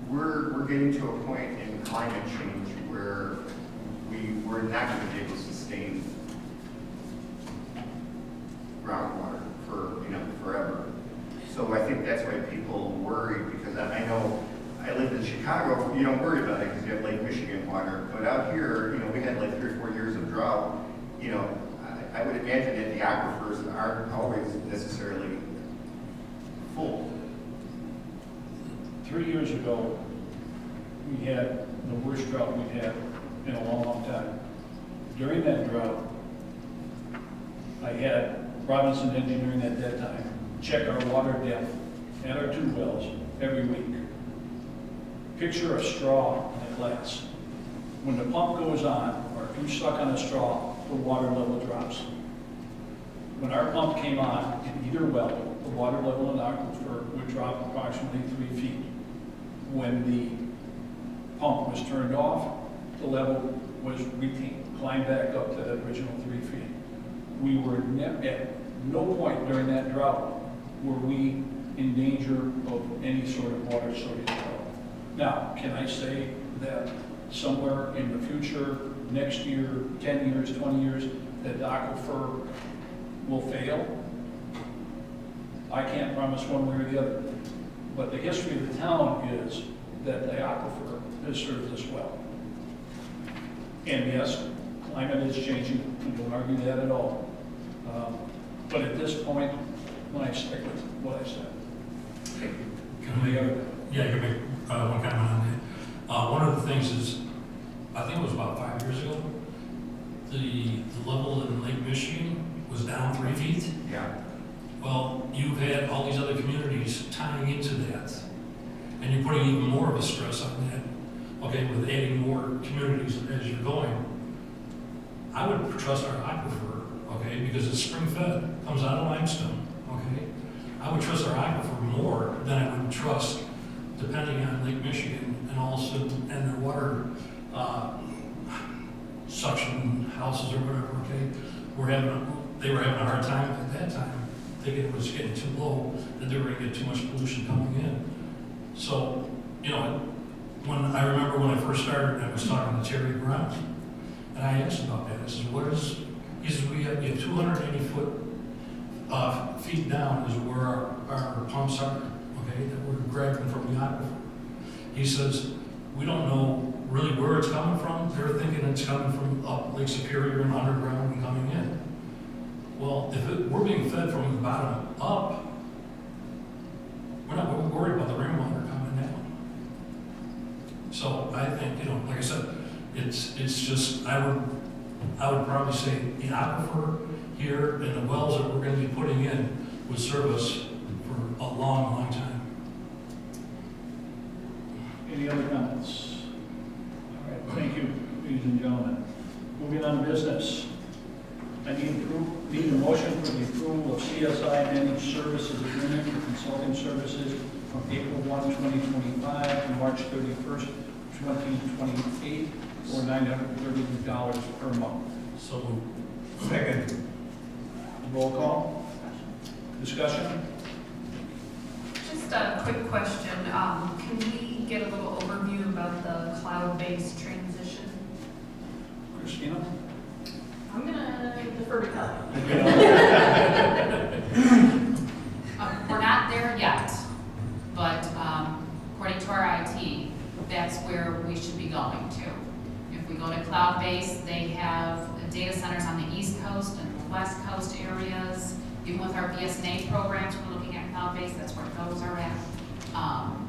we're getting to a point in climate change where we're not going to be able to sustain groundwater for forever. So I think that's why people worry, because I know I lived in Chicago. You don't worry about it because you have Lake Michigan water, but out here, we had like 3 or 4 years of drought. I would imagine that the aquifers aren't always necessarily full. 3 years ago, we had the worst drought we've had in a long, long time. During that drought, I had Robinson Engineering at that time check our water depth at our 2 wells every week. Picture a straw in a glass. When the pump goes on, or if you're stuck on a straw, the water level drops. When our pump came on in either well, the water level in the aquifer would drop approximately 3 feet. When the pump was turned off, the level was retained, climbed back up to the original 3 feet. We were at no point during that drought were we in danger of any sort of water shortage at all. Now, can I say that somewhere in the future, next year, 10 years, 20 years, that the aquifer will fail? I can't promise one way or the other. But the history of the town is that the aquifer has served us well. And yes, climate is changing. We don't argue that at all. But at this point, I stick with what I said. Can I make one comment on that? One of the things is, I think it was about 5 years ago, the level in Lake Michigan was down 3 feet. Yeah. Well, you've had all these other communities tying into that, and you're putting even more of a stress on that, okay, with adding more communities as you're going. I would trust our aquifer, okay, because it's spring-fed, comes out of limestone, okay? I would trust our aquifer more than I would trust, depending on Lake Michigan and also, and their water suction houses or whatever, okay? They were having a hard time at that time, thinking it was getting too low, that they were going to get too much pollution coming in. So, I remember when I first started, I was talking to Terry Brown, and I asked about that. I said, he says, we have 280 feet down is where our pumps are, okay, that we're grabbing from the aquifer. He says, we don't know really where it's coming from. They're thinking it's coming from up Lake Superior and underground and coming in. Well, if we're being fed from the bottom up, we're not worried about the rainwater coming down. So I think, like I said, it's just, I would probably say the aquifer here and the wells that we're going to be putting in would serve us for a long, long time. Any other comments? All right, thank you, ladies and gentlemen. Moving on to business. I need a motion for the approval of CSI Managed Services Agreement for consulting services from April 1, 2025 to March 31st, 2028 for $932 per month. So Second. Roll call. Discussion? Just a quick question. Can we get a little overview about the cloud-based transition? Christina? I'm gonna defer to Kelly. We're not there yet, but according to our IT, that's where we should be going to. If we go to cloud-based, they have data centers on the East Coast and the West Coast areas. Even with our BSNA programs, we're looking at cloud-based, that's where those are at.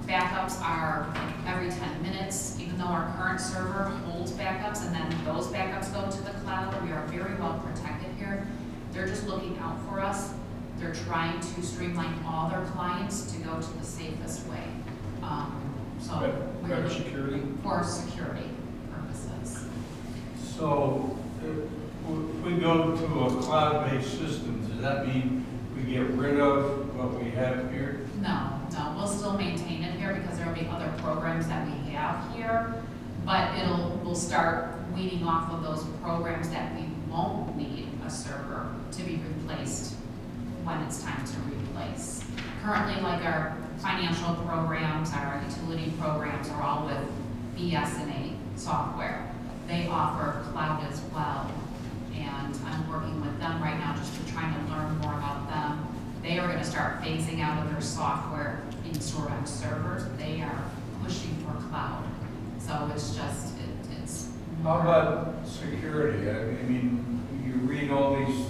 Backups are like every 10 minutes, even though our current server holds backups, and then those backups go to the cloud. We are very well protected here. They're just looking out for us. They're trying to streamline all their clients to go to the safest way. Better security? For security purposes. So if we go to a cloud-based system, does that mean we get rid of what we have here? No, we'll still maintain it here because there will be other programs that we have here, but we'll start weeding off of those programs that we won't need a server to be replaced when it's time to replace. Currently, like our financial programs, our utility programs are all with BSNA software. They offer cloud as well, and I'm working with them right now just to try to learn more about them. They are going to start phasing out of their software being stored on servers. They are pushing for cloud. So it's just, it's How more. about security? I mean, you read all these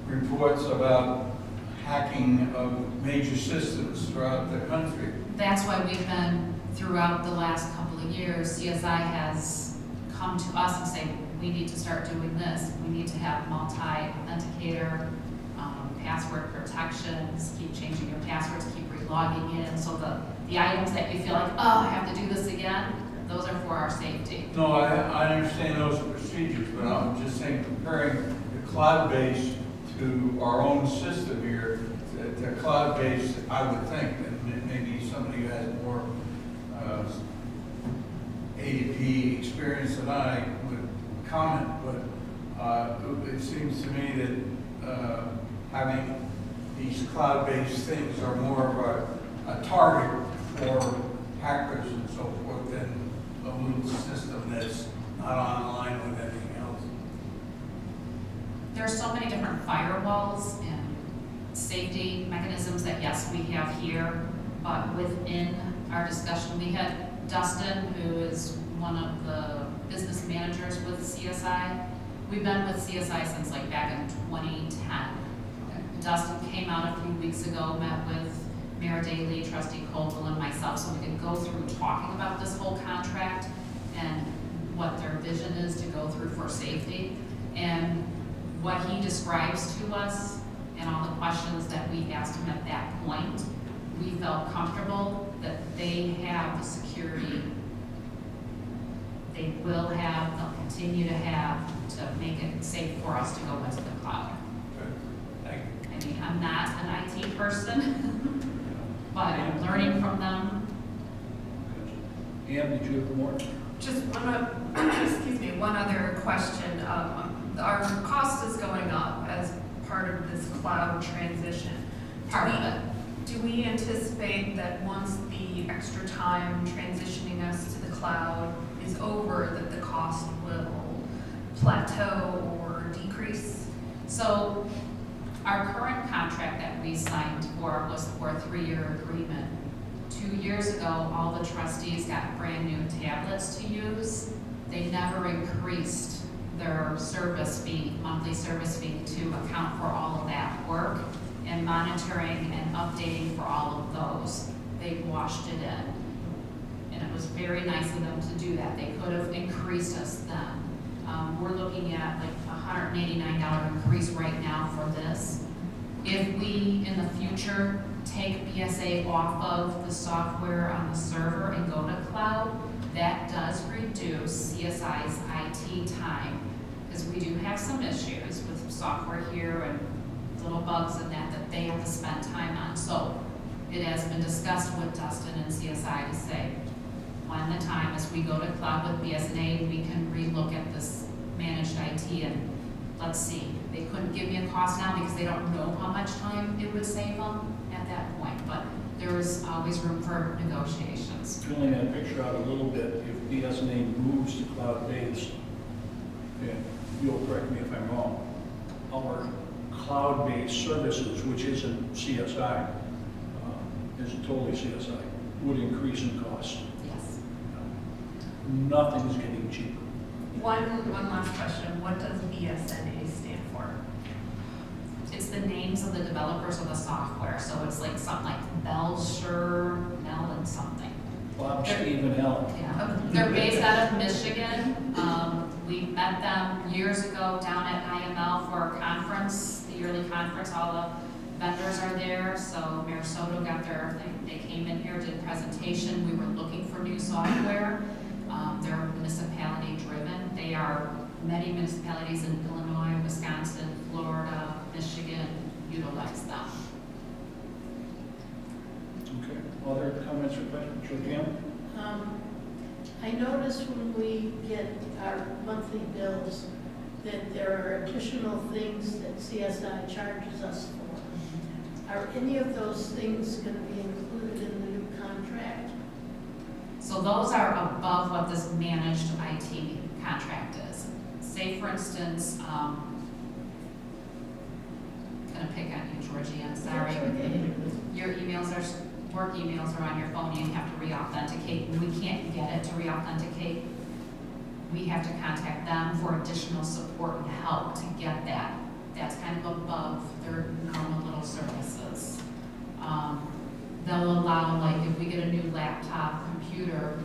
reports about hacking of major systems throughout the country. That's why we've been, throughout the last couple of years, CSI has come to us and say, we need to start doing this. We need to have multi-authenticator, password protections, keep changing your passwords, keep re-logging in. So the items that you feel like, oh, I have to do this again, those are for our safety. No, I understand those procedures, but I'm just saying comparing the cloud-based to our own system here, the cloud-based, I would think, that maybe somebody who has more ADP experience than I would comment, but it seems to me that having these cloud-based things are more of a target for hackers and so forth than a little system that's not online with anything else. There's so many different firewalls and safety mechanisms that, yes, we have here, but within our discussion, we had Dustin, who is one of the business managers with CSI. We've been with CSI since like back in 2010. Dustin came out a few weeks ago, met with Mayor Daley, Trustee Colville, and myself, so we could go through talking about this whole contract and what their vision is to go through for safety. And what he describes to us and all the questions that we asked him at that point, we felt comfortable that they have the security they will have, they'll continue to have, to make it safe for us to go into the cloud. Thank you. I mean, I'm not an IT person, but I'm learning from them. Ann, did you have more? Just one other question. Our cost is going up as part of this cloud transition. Part of it. Do we anticipate that once the extra time transitioning us to the cloud is over, that the cost will plateau or decrease? So our current contract that we signed for was for a 3-year agreement 2 years ago, all the trustees got brand new tablets to use. They never increased their service fee, monthly service fee, to account for all of that work and monitoring and updating for all of those. They washed it in. And it was very nice of them to do that. They could have increased us then. We're looking at like a $189 increase right now for this. If we, in the future, take BSA off of the software on the server and go to cloud, that does reduce CSI's IT time, because we do have some issues with software here and little bugs in that they have to spend time on. So it has been discussed with Dustin and CSI to say, when the time is we go to cloud with BSNA, we can relook at this managed IT and let's see. They couldn't give me a cost now because they don't know how much time it would save them at that point, but there is always room for negotiations. Filling that picture out a little bit, if BSNA moves to cloud-based, and you'll correct me if I'm wrong, our cloud-based services, which isn't CSI, isn't totally CSI, would increase in cost. Yes. Nothing's getting cheaper. One last question. What does BSNA stand for? It's the names of the developers of the software, so it's like something like Belcher, Mel and something. Bob, Steve, and Ellen. Yeah, they're based out of Michigan. We met them years ago down at IML for our conference, the yearly conference. All the vendors are there, so Mayor Soto got they came in here, did a presentation. We were looking for new software. They're municipality driven. They are many municipalities in Illinois, Wisconsin, Florida, Michigan utilize them. Okay, other comments or questions? Georgiana? I notice when we get our monthly bills that there are additional things that CSI charges us for. Are any of those things going to be included in the new contract? So those are above what this managed IT contract is. Say, for instance, gonna pick on you, Georgie, I'm sorry. That's okay. Your emails work emails are on your phone, and you have to re-authenticate. When we can't get it to re-authenticate, we have to contact them for additional support and help to get that. That's kind of above their normal little services. They'll allow, like, if we get a new laptop, computer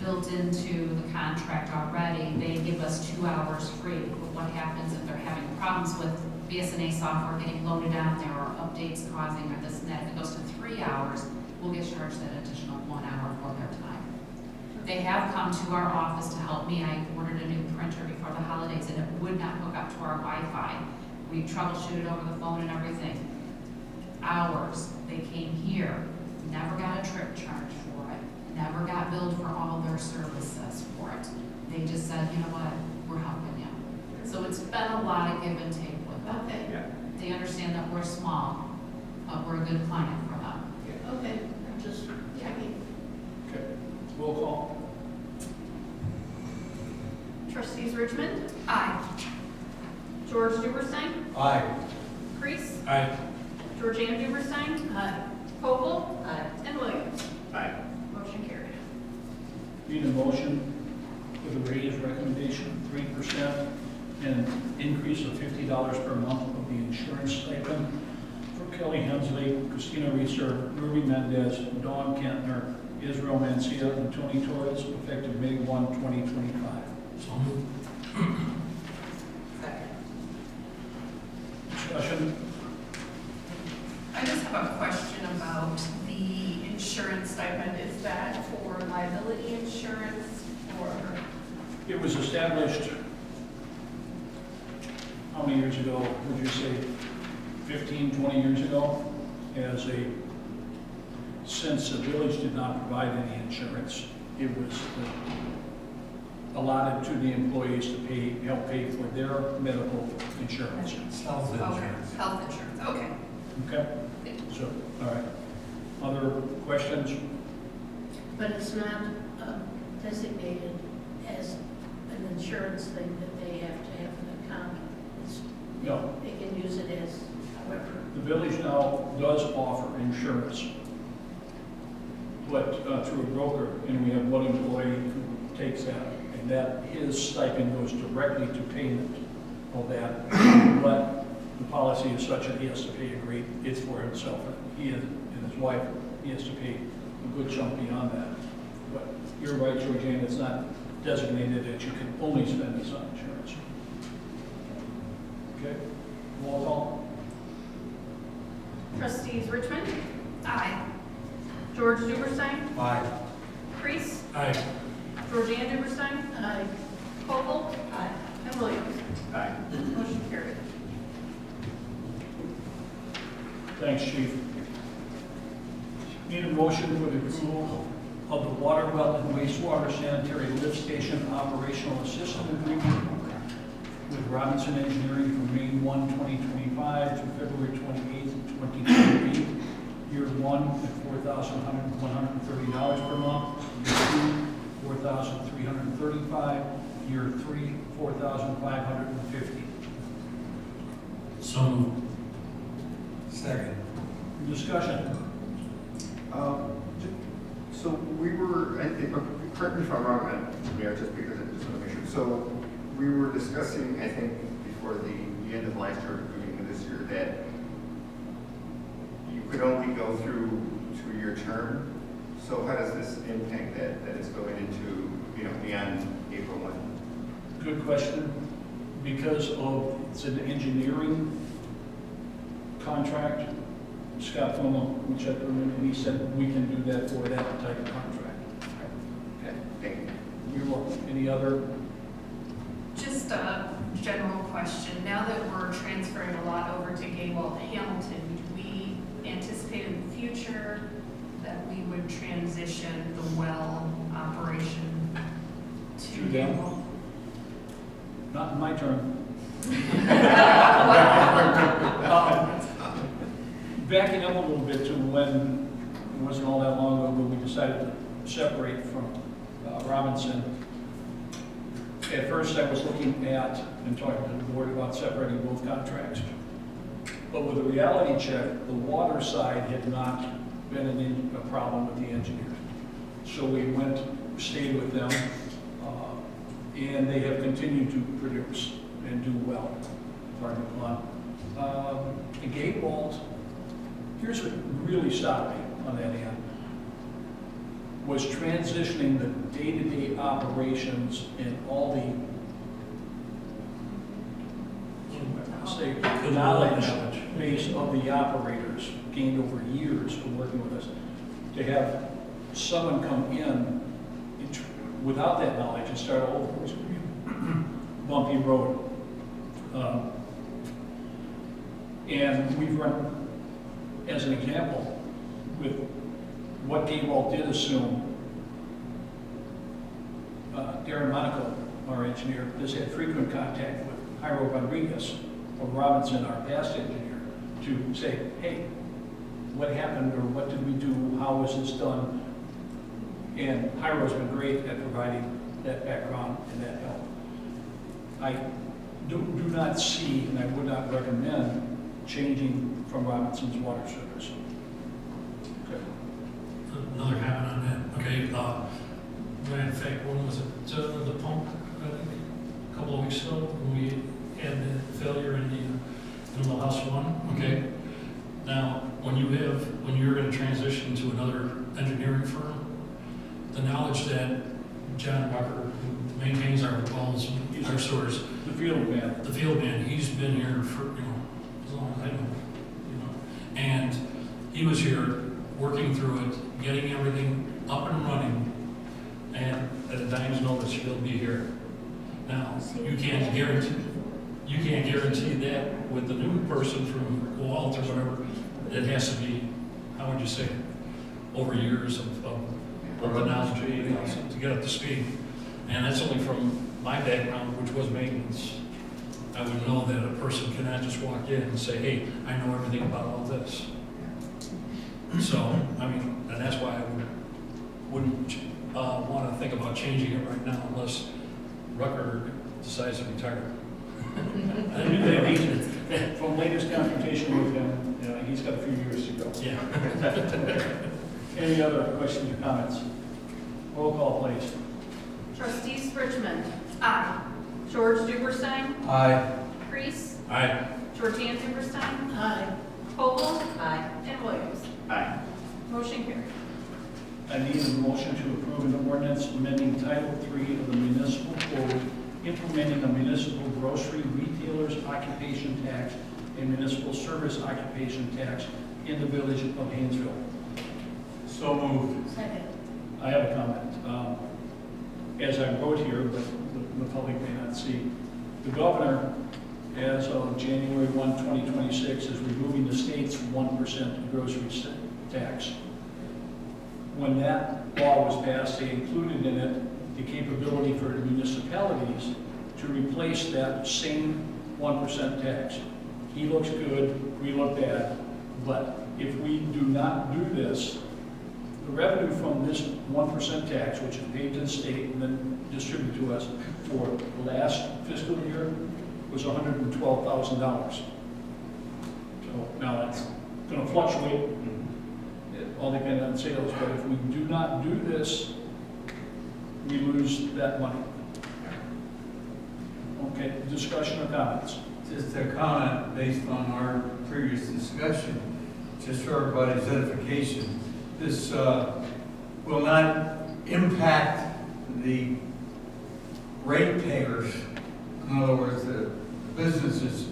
built into the contract already, they give us 2 hours free. But what happens if they're having problems with BSNA software getting loaded out there or updates causing or this and that? If it goes to 3 hours, we'll get charged that additional 1 hour for their time. They have come to our office to help me. I ordered a new printer before the holidays and it would not hook up to our Wi-Fi. We troubleshooted over the phone and everything. Hours. They came here. Never got a trip charge for it, never got billed for all their services for it. They just said, you know what, we're helping you. So it's been a lot of give and take with them. Okay, Yeah. They understand that we're small, but we're a good client for them. okay, I'm just checking. Okay, roll call. Trustees Richmond, Aye. George Duberstein, Aye. Priest, Aye. Georgiana Duberstein, Aye. Vogel, and Williams. Aye. Motion carried. Need a motion for the raise recommendation, 3%, and an increase of $50 per month of the insurance stipend for Kelly Hensley, Christina Reeser, Ruby Mendez, Dawn Kentner, Israel Mancia, and Tony Torres, effective May 1, 2025. So moved. Discussion? I just have a question about the insurance stipend. Is that for liability insurance or? It was established, how many years ago, would you say, 15, 20 years ago, as since the village did not provide any insurance, it was allotted to the employees to help pay for their medical insurance. Health insurance. Okay, health insurance, okay. Okay? So, all right. Other questions? But it's not designated as an insurance thing that they have to have an account. It's- No. They can use it as however. The village now does offer insurance. but through a broker, and we have one employee who takes that, and that his stipend goes directly to payment of that. But the policy is such that he has to pay a great, it's for himself, and his wife, he has to pay a good chunk beyond that. But you're right, Georgiana, it's not designated that you can only spend this on insurance. Okay, roll call. Trustees Richmond? Aye. George Duberstein? Aye. Priest? Aye. Georgiana Duberstein? Aye. Koval? Aye. And Williams? Aye. Motion carried. Thanks, Chief. Need a motion for the approval of the water well and wastewater sanitary lift station operational assistant agreement with Robinson Engineering from May 1, 2025 to February 28, 2028. Year 1 at $4,130 per month. Year 2, $4,335. Year 3, $4,550. So moved. Second. Discussion. So we were, I think, correct me if I'm wrong, Mayor, just because I just want to make sure. So we were discussing, I think, before the end of last year, or beginning of this year, that you could only go through 2-year term. So how does this impact that it's going into, beyond April 1? Good question. Because it's an engineering contract, Scott Fulham, we checked with him, and he said we can do that for that type of contract. Okay, thank you. You're welcome. Any other? Just a general question. Now that we're transferring a lot over to Gaywell Hamilton, do we anticipate in the future that we would transition the well operation to To them? Gaywell? Not in my term. Backing up a little bit to when, it wasn't all that long ago, when we decided to separate from Robinson. At first, I was looking at and talking to the board about separating both contracts. But with a reality check, the water side had not been a problem with the engineers. So we stayed with them, and they have continued to produce and do well. Pardon the pun. The Gatewald, here's what really stopped me on that end, was transitioning the day-to-day operations and all the knowledge base of the operators gained over years of working with us. To have someone come in without that knowledge and start all over was going to be a bumpy road. And we've run, as an example, with what Gaywell did assume, Darren Monaco, our engineer, has had frequent contact with Jairo Rodriguez of Robinson, our past engineer, to say, hey, what happened, or what did we do, how was this done? And Jairo's been great at providing that background and that help. I do not see, and I would not recommend, changing from Robinson's water service. Okay. Another comment on that, okay, matter of fact, when was it, the pump, I think, a couple of weeks ago, when we had the failure in the house one, okay? Now, when you're gonna transition to another engineering firm, the knowledge that John Bucker, who maintains our wells, our sewers, The field man. he's been here for, as long as I know, and he was here working through it, getting everything up and running, and at a time's notice, he'll be here. Now, you can't guarantee that with the new person from Walt or whatever. It has to be, how would you say, over years of the knowledge to get up to speed. And that's only from my background, which was maintenance. I would know that a person cannot just walk in and say, hey, I know everything about all this. So, I mean, and that's why I wouldn't want to think about changing it right now unless Rucker decides to retire. I knew that agent, from latest confrontation with him, he's got a few years to go. Yeah. Any other questions or comments? Roll call, please. Trustees Richmond. Aye. George Duberstein. Aye. Priest. Aye. Georgiana Duberstein. Aye. Vogel. Aye. And Williams. Aye. Motion carried. I need a motion to approve an ordinance amending Title III of the Municipal Code, implementing a municipal grocery retailer's occupation tax and municipal service occupation tax in the village of Hainesville. So moved. Second. I have a comment. As I wrote here, but the public may not see, the governor, as of January 1, 2026, is removing the state's 1% grocery tax. When that law was passed, they included in it the capability for municipalities to replace that same 1% tax. He looks good, we look bad, but if we do not do this, the revenue from this 1% tax, which is paid to the state and then distributed to us for the last fiscal year, was $112,000. So now that's going to fluctuate, it all depends on sales, but if we do not do this, we lose that money. Okay, discussion or comments? Just a comment based on our previous discussion, just for everybody's edification. This will not impact the ratepayers, in other words, the businesses,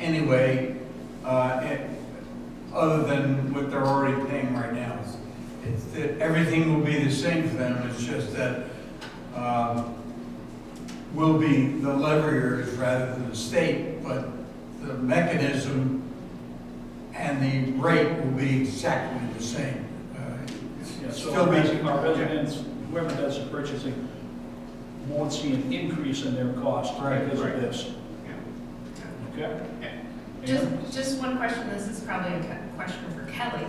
anyway, other than what they're already paying right now. It's that everything will be the same for them, it's just that we'll be the leveragers rather than the state, but the mechanism and the rate will be exactly the same. Yeah, so Still be- our residents, whoever does the purchasing, won't see an increase in their cost because of this. Okay? Just one question, this is probably a question for Kelly.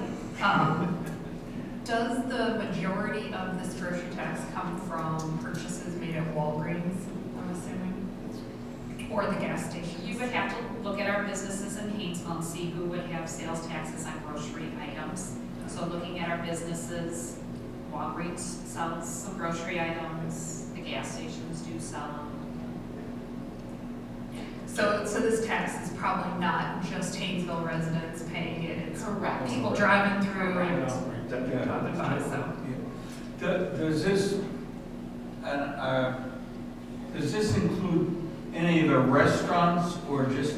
Does the majority of this grocery tax come from purchases made at Walgreens, I'm assuming? Or the gas stations? You would have to look at our businesses in Hainesville and see who would have sales taxes on grocery items. So looking at our businesses, Walgreens sells some grocery items, the gas stations do sell them. So this tax is probably not just Hainesville residents paying it, it's Correct. people driving through and Does this include any of the restaurants or just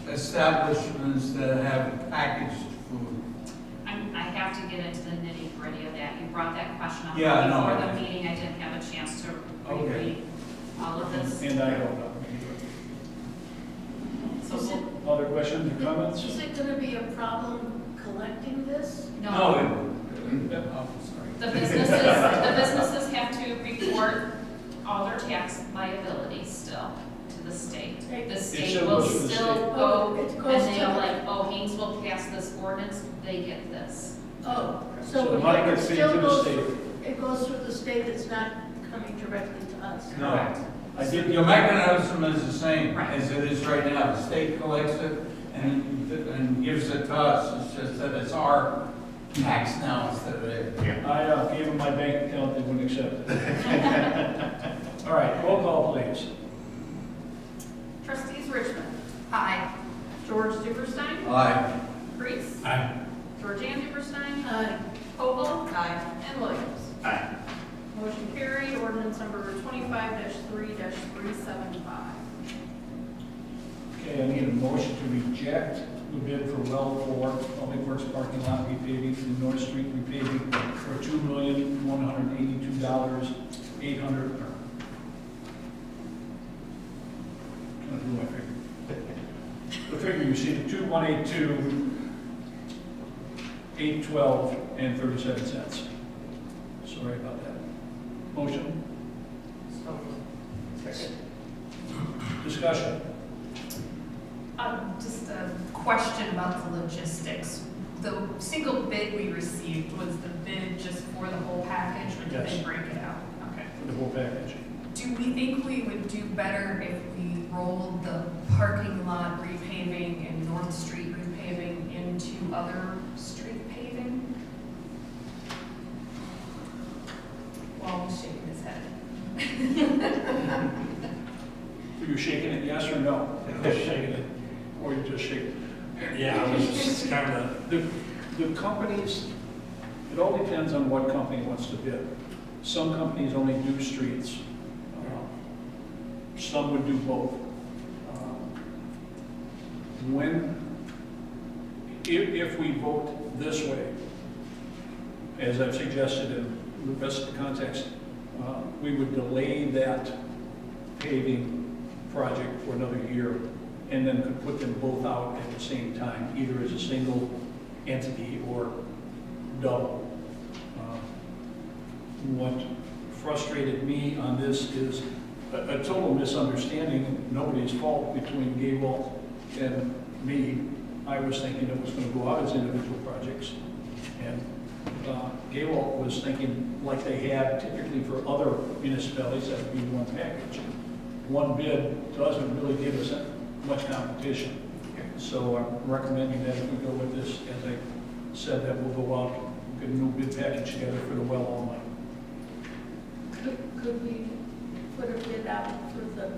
establishments that have packaged food? I have to get into the nitty gritty of that. You brought that question up Yeah, I know. before the meeting. I didn't have a chance to Okay. read all of this. And I don't know. So we'll- Other questions or comments? Is it going to be a problem collecting this? no, Oh, the businesses have to report all their tax liabilities still to the state. The state still will goes to the still state. go, It and goes to they'll the- like, oh, Hainesville passed this ordinance, they get this. Oh, So so the money it gets paid still to the goes, state. it goes through the state, it's not coming directly to us? No. I did, The mechanism is the same Right. as it is right now. The state collects it and gives it to us. It's just that it's our tax now instead of theirs. I gave them my bank account, they wouldn't accept it. All right, roll call, please. Trustees Richmond. Aye. George Duberstein. Aye. Priest. Aye. Georgiana Duberstein. Aye. Vogel. Aye. And Williams. Aye. Motion carried, ordinance number 25-3-375. Okay, I need a motion to reject the bid for well for Public Works parking lot repaving and North Street repaving for $2,182,800. Trying to do my figure. The figure you see, 2,182,812 and 37 cents. Sorry about that. Motion? Discussion. Just a question about the logistics. The single bid we received, was the bid just for the whole package, or did Yes. they break it out? Okay. For the whole package. Do we think we would do better if we rolled the parking lot repaving and North Street repaving into other street paving? head. Were you shaking it yes or no? Shaking it. Or you just shaking? Yeah, I was just kind of, The companies, it all depends on what company wants to bid. Some companies only do streets. Some would do both. If we vote this way, as I've suggested in the rest of the context, we would delay that paving project for another year and then could put them both out at the same time, either as a single entity or double. What frustrated me on this is a total misunderstanding, nobody's fault between Gaywalt and me. I was thinking it was going to go out as individual projects. And Gaywalt was thinking, like they had typically for other municipalities, that would be one package. One bid doesn't really give us much competition. So I'm recommending that if we go with this, as I said, that we'll go out, get a new bid package together for the well only. Could we put a bid out for the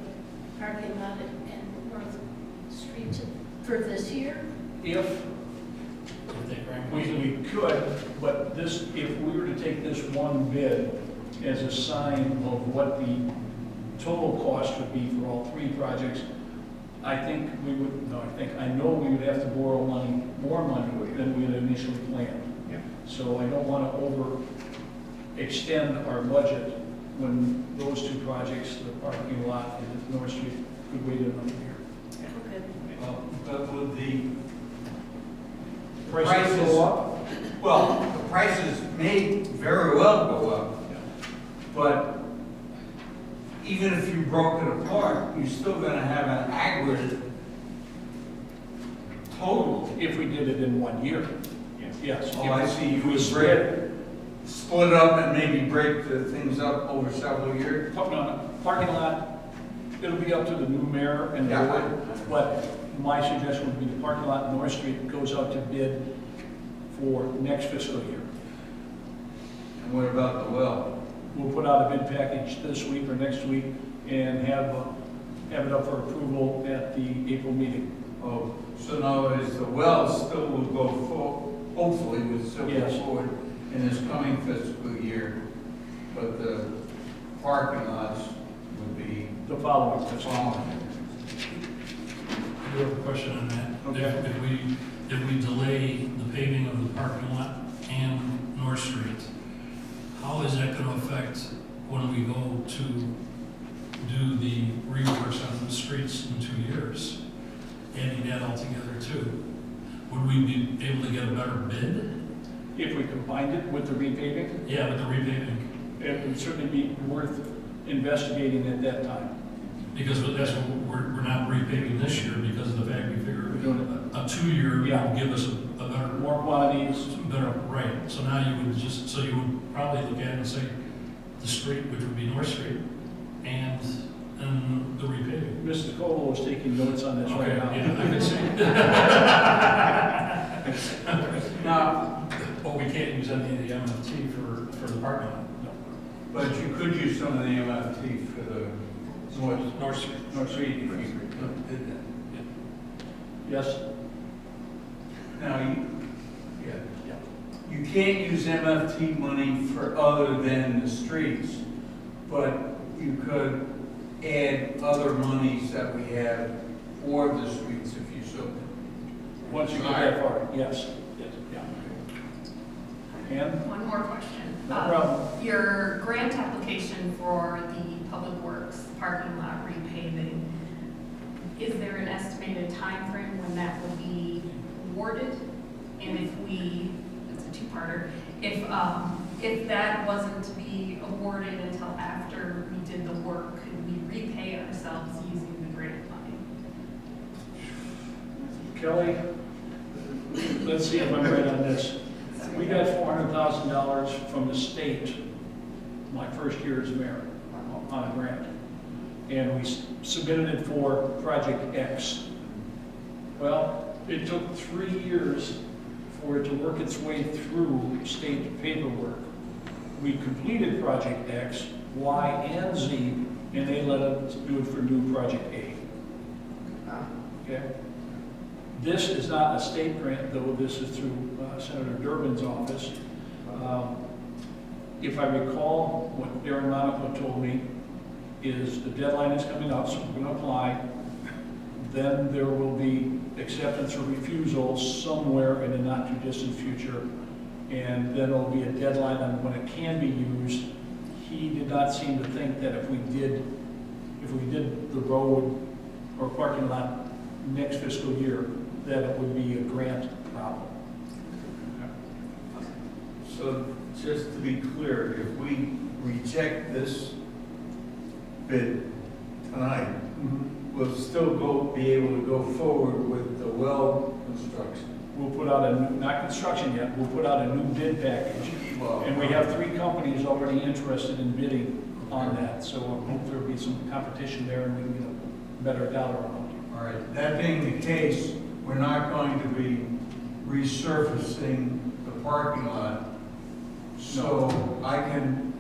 parking lot and North Street for this year? If we could, but this, if we were to take this one bid as a sign of what the total cost would be for all three projects, I think we would, no, I know we would have to borrow money, more money than we had initially planned. Yeah. So I don't want to overextend our budget when those two projects, the parking lot and North Street, could wait another year. Okay. But would the Prices go up? well, the prices may very well go up, but even if you broke it apart, you're still gonna have an aggregate total. If we did it in 1 year. Yes. Oh, I see. You If we would split up and maybe break the things up over several years? Parking lot, it'll be up to the new mayor and the Yeah. board, but my suggestion would be the parking lot in North Street goes out to bid for next fiscal year. And what about the well? We'll put out a bid package this week or next week and have it up for approval at the April meeting. Oh, so in other words, the well still will go full, hopefully with Yes. Civil forward in this coming fiscal year, but the parking lots would be The following fiscal year. following. I do have a question on that. Okay. If we delay the paving of the parking lot and North Street, how is that going to affect when we go to do the reworks on the streets in 2 years? Adding that all together too. Would we be able to get a better bid? If we combined it with the repaving, Yeah, with the repaving. it would certainly be worth investigating at that time. Because that's what we're not repaving this year because of the fact we figure We're doing a 2-year Yeah. will give us a better, More quantities, better, right. So now you would you would probably look at it and say the street, which would be North Street, and the repaving. Mr. Cole is taking notes on this Okay, right now. yeah, I can see. Now, But we can't use any of the MFT for the parking lot. but you could use some of the MFT for the North Street. North Street if you did that. Yes? Now, you can't use MFT money for other than the streets, but you could add other monies that we have for the streets if you so. Once you get that far, yes. Yes, yeah. And? One more question. No problem. Your grant application for the Public Works parking lot repaving, is there an estimated time frame when that will be awarded? And if it's a two-parter, if that wasn't to be awarded until after we did the work, could we repay ourselves using the grant money? Kelly, let's see if I'm right on this. We got $400,000 from the state my first year as mayor on a grant. And we submitted it for Project X. Well, it took 3 years for it to work its way through state paperwork. We completed Project X, Y, and Z, and they let us do it for new project A. Okay? This is not a state grant, though. This is through Senator Durbin's office. If I recall, what Darren Monaco told me is the deadline is coming up, so we're going to apply. Then there will be acceptance or refusal somewhere in the not-too-distant future, and then there'll be a deadline on when it can be used. He did not seem to think that if we did the road or parking lot next fiscal year, that it would be a grant problem. So just to be clear, if we reject this bid tonight, we'll still be able to go forward with the well construction. We'll put out a new, not construction yet, we'll put out a new bid package. And we have 3 companies already interested in bidding on that, so I hope there'll be some competition there and we can get a better dollar amount. All right, that being the case, we're not going to be resurfacing the parking lot, so I can,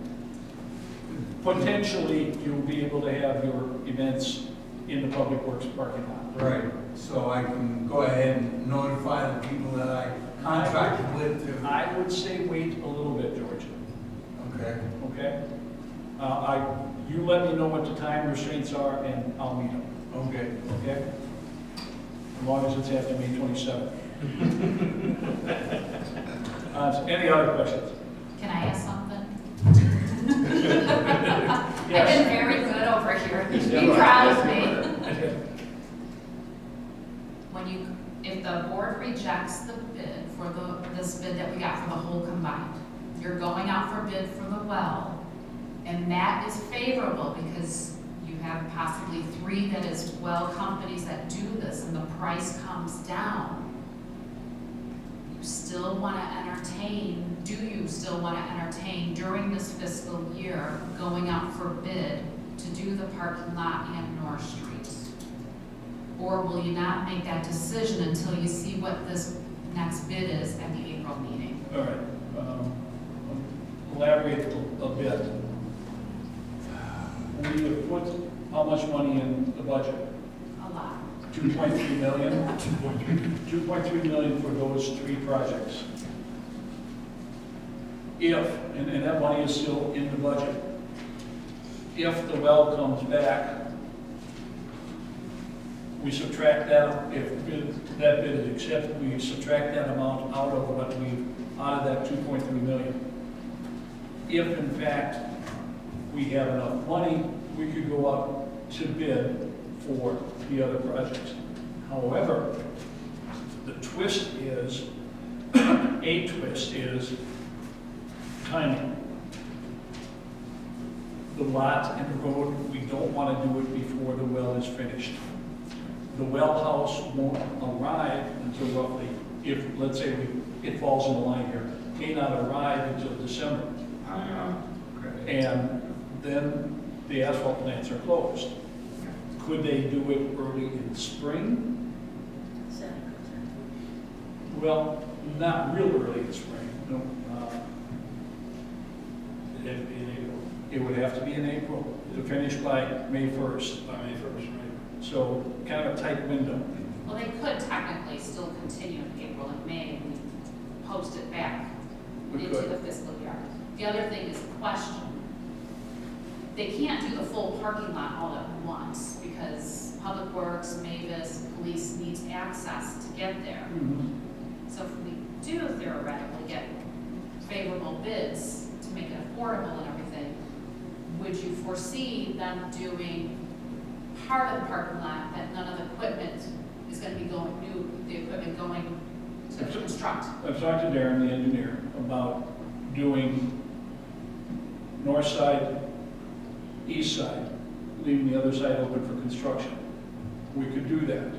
Potentially, you'll be able to have your events in the Public Works parking lot. right, so I can go ahead and notify the people that I contracted with to. I would say wait a little bit, George, Okay. okay? You let me know what the time restraints are and I'll meet them, Okay. okay? As long as it's after May 27th. Any other questions? Can I ask something? I've Yes. been very good over here. Yes, Be yeah. proud of me. If the board rejects the bid for this bid that we got for the whole combined, you're going out for bid for the well, and that is favorable because you have possibly 3 that is well companies that do this, and the price comes down. You still want to entertain, do you still want to entertain during this fiscal year going out for bid to do the parking lot and North Street? Or will you not make that decision until you see what this next bid is at the April meeting? All right. Elaborate a bit. We have put how much money in the budget? A lot. 2.3 million? 2.3. 2.3 million for those 3 projects. If, and that money is still in the budget, if the well comes back, we subtract that, if that bid is accepted, we subtract that amount out of what out of that 2.3 million. If in fact we have enough money, we could go out to bid for the other projects. However, the twist is, a twist is timing. The lot and the road, we don't want to do it before the well is finished. The well house won't arrive until roughly, if, let's say, it falls in the line here, may not arrive until December. And then the asphalt plants are closed. Could they do it early in spring? Well, not real early in spring, no. It'd have to be in April. It would have to be in April to finish by May 1st. By May 1st, right? So kind of a tight window. Well, they could technically still continue in April and May and post it back We into could. the fiscal year. The other thing is question. They can't do the full parking lot all at once because Public Works, Mavis, police needs access to get there. So if we do theoretically get favorable bids to make it affordable and everything, would you foresee them doing part of the parking lot that none of the equipment is going to be going the equipment going to construct? I've talked to Darren, the engineer, about doing north side, east side, leaving the other side open for construction. We could do that.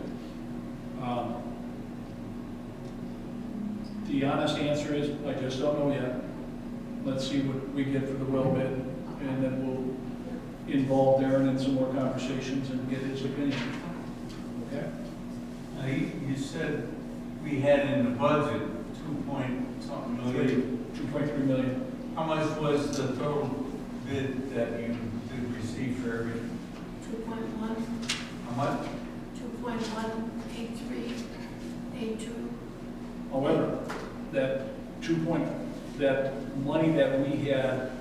The honest answer is, I just don't know yet. Let's see what we get for the well bid, and then we'll involve Darren in some more conversations and get his opinion. Okay? Now, you said we had in the budget 2 point something million. 2.3 million. How much was the total bid that you did receive for everything? 2.1, How much? 2.183, A2. However, that that money that we had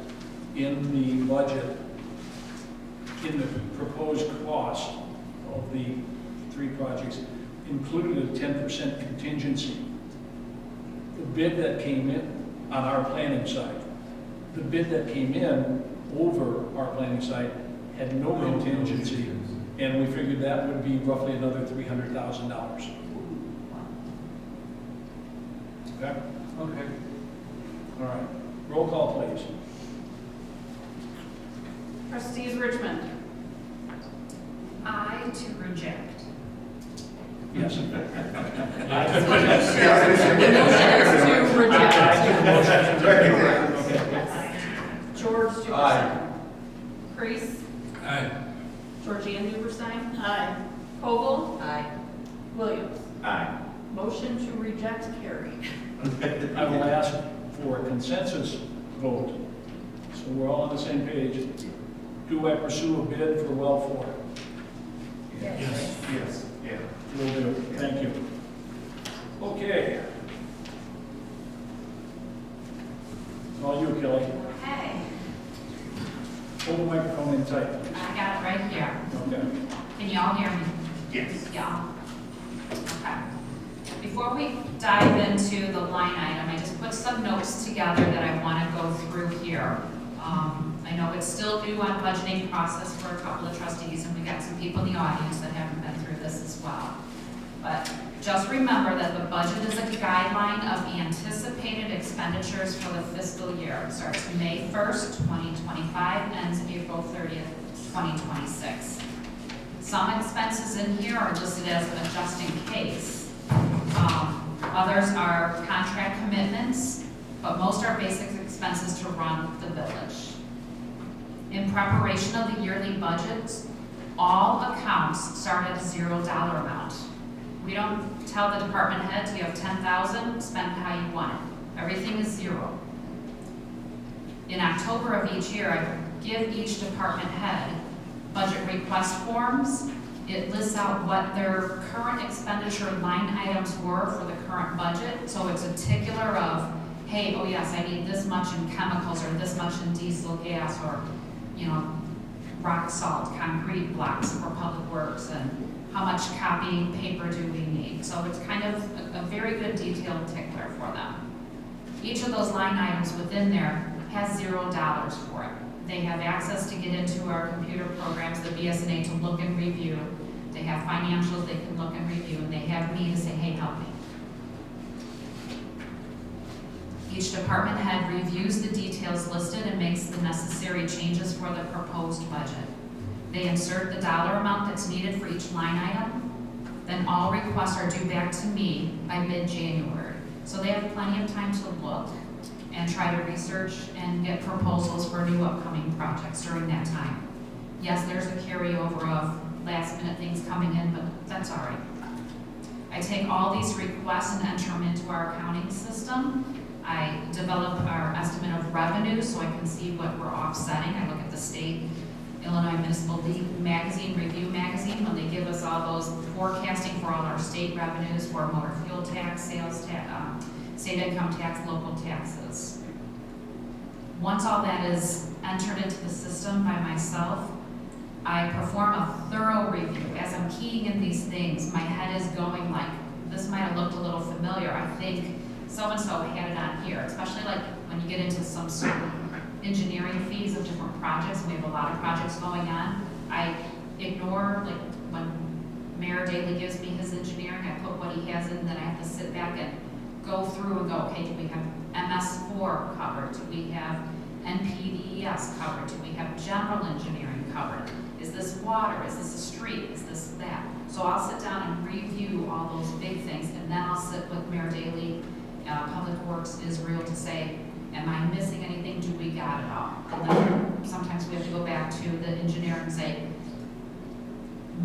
in the budget, in the proposed cost of the 3 projects, included a 10% contingency. The bid that came in on our planning side, the bid that came in over our planning side had no contingency, and we figured that would be roughly another $300,000. Okay? Okay. All right. Roll call, please. Trustees Richmond. I to reject. Yes. To reject. Okay. George Duberstein. Aye. Kreis. Aye. Georgianne Duberstein. Aye. Vogel. Aye. Williams. Aye. Motion to reject carried. I will ask for a consensus vote, so we're all on the same page. Do I pursue a bid for well 4? Yes. Yes. Yeah. Will do. Thank you. Okay. All you, Kelly. Okay, Hold the microphone in tight. I got it right here. Okay. Can you all hear me? Yes. Yeah. Okay. Before we dive into the line item, I just put some notes together that I want to go through here. I know it's still new on budgeting process for a couple of trustees, and we got some people in the audience that haven't been through this as well. But just remember that the budget is a guideline of anticipated expenditures for the fiscal year. It starts May 1st, 2025, ends April 30th, 2026. Some expenses in here are listed as a just in case. Others are contract commitments, but most are basic expenses to run the village. In preparation of the yearly budgets, all accounts start at a $0 amount. We don't tell the department heads, you have 10,000, spend how you want it. Everything is 0. In October of each year, I give each department head budget request forms. It lists out what their current expenditure line items were for the current budget. So it's a tickler of, hey, oh yes, I need this much in chemicals or this much in diesel gas or, you know, rock salt, concrete blocks for public works, and how much copy paper do we need. So it's kind of a very good detailed tickler for them. Each of those line items within there has $0 for it. They have access to get into our computer programs, the BSNA, to look and review. They have financials they can look and review, and they have me to say, hey, help me. Each department head reviews the details listed and makes the necessary changes for the proposed budget. They insert the dollar amount that's needed for each line item. Then all requests are due back to me by mid-January. So they have plenty of time to look and try to research and get proposals for new upcoming projects during that time. Yes, there's a carryover of last minute things coming in, but that's all right. I take all these requests and enter them into our accounting system. I develop our estimate of revenue so I can see what we're offsetting. I look at the state Illinois Municipal League magazine, Review magazine, when they give us all those forecasting for all our state revenues for motor fuel tax, sales tax, state income tax, local taxes. Once all that is entered into the system by myself, I perform a thorough review. As I'm keying in these things, my head is going like, this might have looked a little familiar. I think so-and-so had it on here, especially like when you get into some certain engineering fees of different projects. We have a lot of projects going on. I ignore, like when Mayor Daley gives me his engineering, I put what he has in, then I have to sit back and go through and go, okay, do we have MS4 covered? Do we have NPDES covered? Do we have general engineering covered? Is this water? Is this a street? Is this that? So I'll sit down and review all those big things, and then I'll sit with Mayor Daley, Public Works, Israel, to say, am I missing anything? Do we got it all? And then sometimes we have to go back to the engineer and say,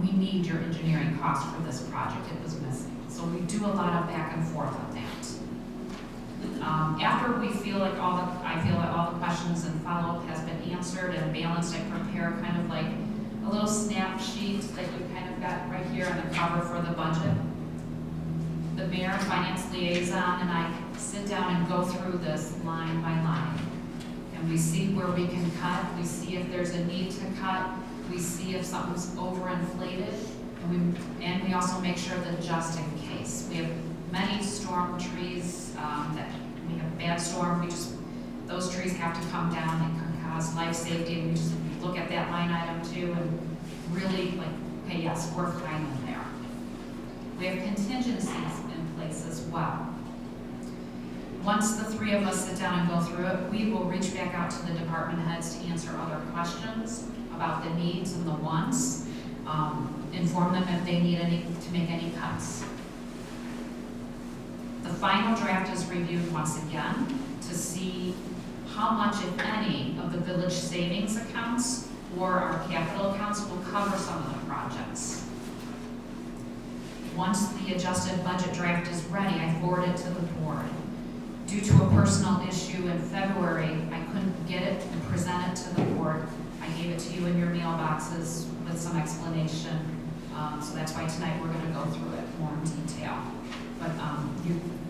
we need your engineering cost for this project. It was missing. So we do a lot of back and forth on that. After we feel like I feel like all the questions and follow-up has been answered and balanced, I prepare kind of like a little snap sheet that you kind of got right here on the cover for the budget. The mayor, finance liaison, and I sit down and go through this line by line. And we see where we can cut, we see if there's a need to cut, we see if something's overinflated, and we also make sure that just in case. We have many storm trees that we have bad storm, those trees have to come down, they can cause life safety, and we just look at that line item too and really like, okay, yes, we're fine in there. We have contingencies in place as well. Once the three of us sit down and go through it, we will reach back out to the department heads to answer other questions about the needs and the wants, inform them if they need to make any cuts. The final draft is reviewed once again to see how much, if any, of the village savings accounts or our capital accounts will cover some of the projects. Once the adjusted budget draft is ready, I forward it to the board. Due to a personal issue in February, I couldn't get it and present it to the board. I gave it to you in your mailboxes with some explanation. So that's why tonight we're going to go through it more in detail. But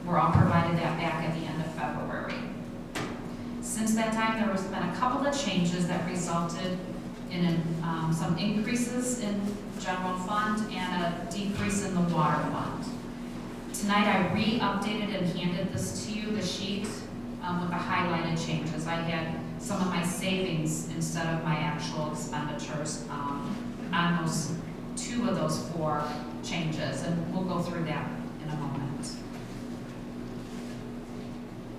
we're all provided that back at the end of February. Since that time, there has been a couple of changes that resulted in some increases in general fund and a decrease in the water fund. Tonight I re-updated and handed this to you, the sheet with the highlighted changes. I had some of my savings instead of my actual expenditures on those two of those four changes, and we'll go through that in a moment.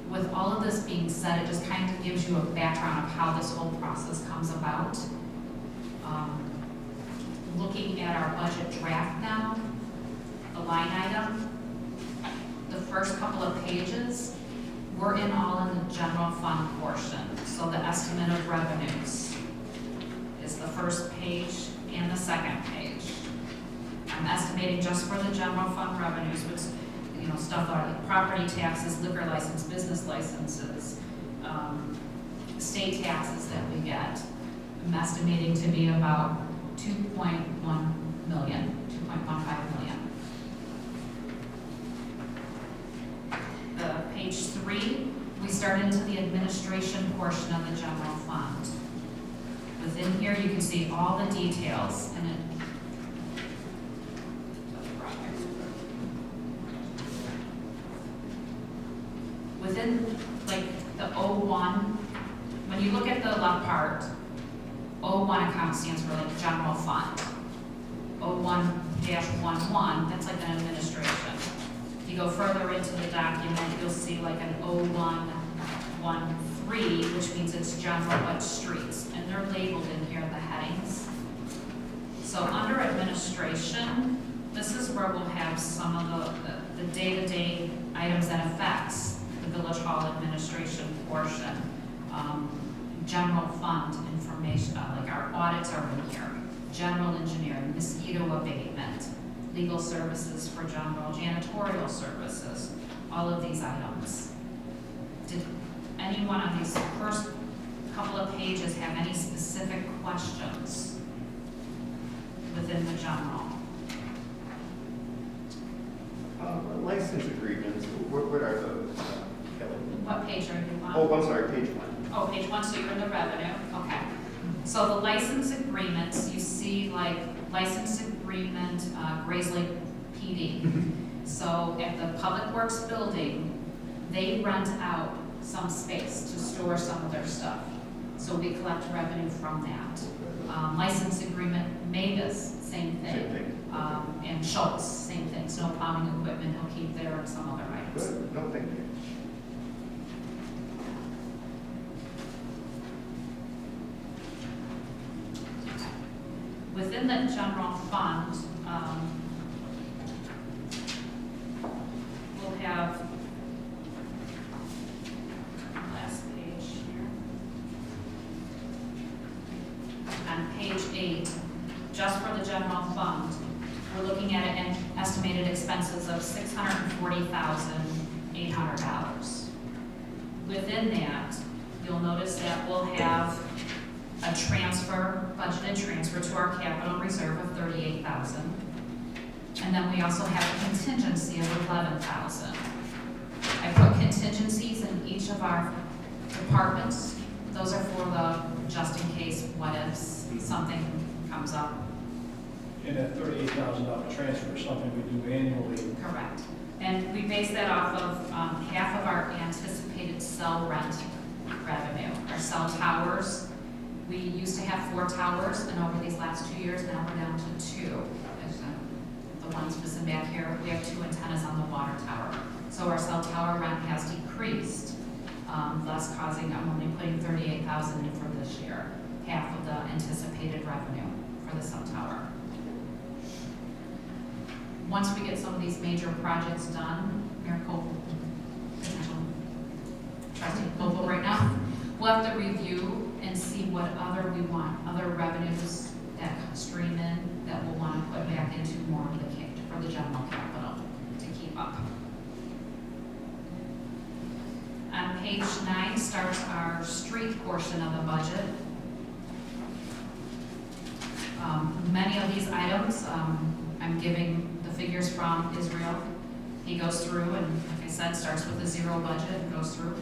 With all of this being said, it just kind of gives you a background of how this whole process comes about. Looking at our budget draft now, the line item, the first couple of pages, we're all in the general fund portion. So the estimate of revenues is the first page and the second page. I'm estimating just for the general fund revenues, which, stuff like property taxes, liquor license, business licenses, state taxes that we get. I'm estimating to be about 2.1 million, 2.15 million. Page 3, we start into the administration portion of the general fund. Within here, you can see all the details, and within like the 01, when you look at the left part, 01 account stands for like general fund. 01-11, that's like an administration. If you go further into the document, you'll see like an 0113, which means it's general but streets, and they're labeled in here, the headings. So under administration, this is where we'll have some of the day-to-day items that affects the Village Hall administration portion. General fund information, like our audits are in here. General engineering, mosquito abatement, legal services for general janitorial services, all of these items. Did any one of these first couple of pages have any specific questions within the general? License agreements, what are those? Kelly? What page are you on? Oh, I'm sorry, page 1. Oh, page 1, so you're in the revenue, okay. So the license agreements, you see like license agreement, Grays Lake PD. So at the Public Works building, they rent out some space to store some of their stuff. So we collect revenue from that. License agreement, Mavis, same thing. Same thing. And Schultz, same thing. Snow plowing equipment, he'll keep there and some other items. Good, no, thank you. Within the general fund, we'll have, last page here. On page 8, just for the general fund, we're looking at an estimated expenses of $640,800. within that, you'll notice that we'll have a transfer, budgeted transfer to our capital reserve of 38,000. And then we also have a contingency of 11,000. I put contingencies in each of our departments. Those are for the just in case, what if something comes up. And that $38,000 transfer is something we do annually. Correct. And we base that off of half of our anticipated cell rent revenue. Our cell towers, we used to have 4 towers, and over these last 2 years, now we're down to 2. The ones missing back here, we have 2 antennas on the water tower. So our cell tower rent has decreased, thus causing, I'm only putting 38,000 in for this year, half of the anticipated revenue for the cell tower. Once we get some of these major projects done, Miracle, potential trustee Bobo right now, we'll have to review and see what other we want, other revenues that stream in that we'll want to put back into more of the for the general capital to keep up. On page 9 starts our street portion of the budget. Many of these items, I'm giving the figures from Israel. He goes through and, like I said, starts with a 0 budget and goes through.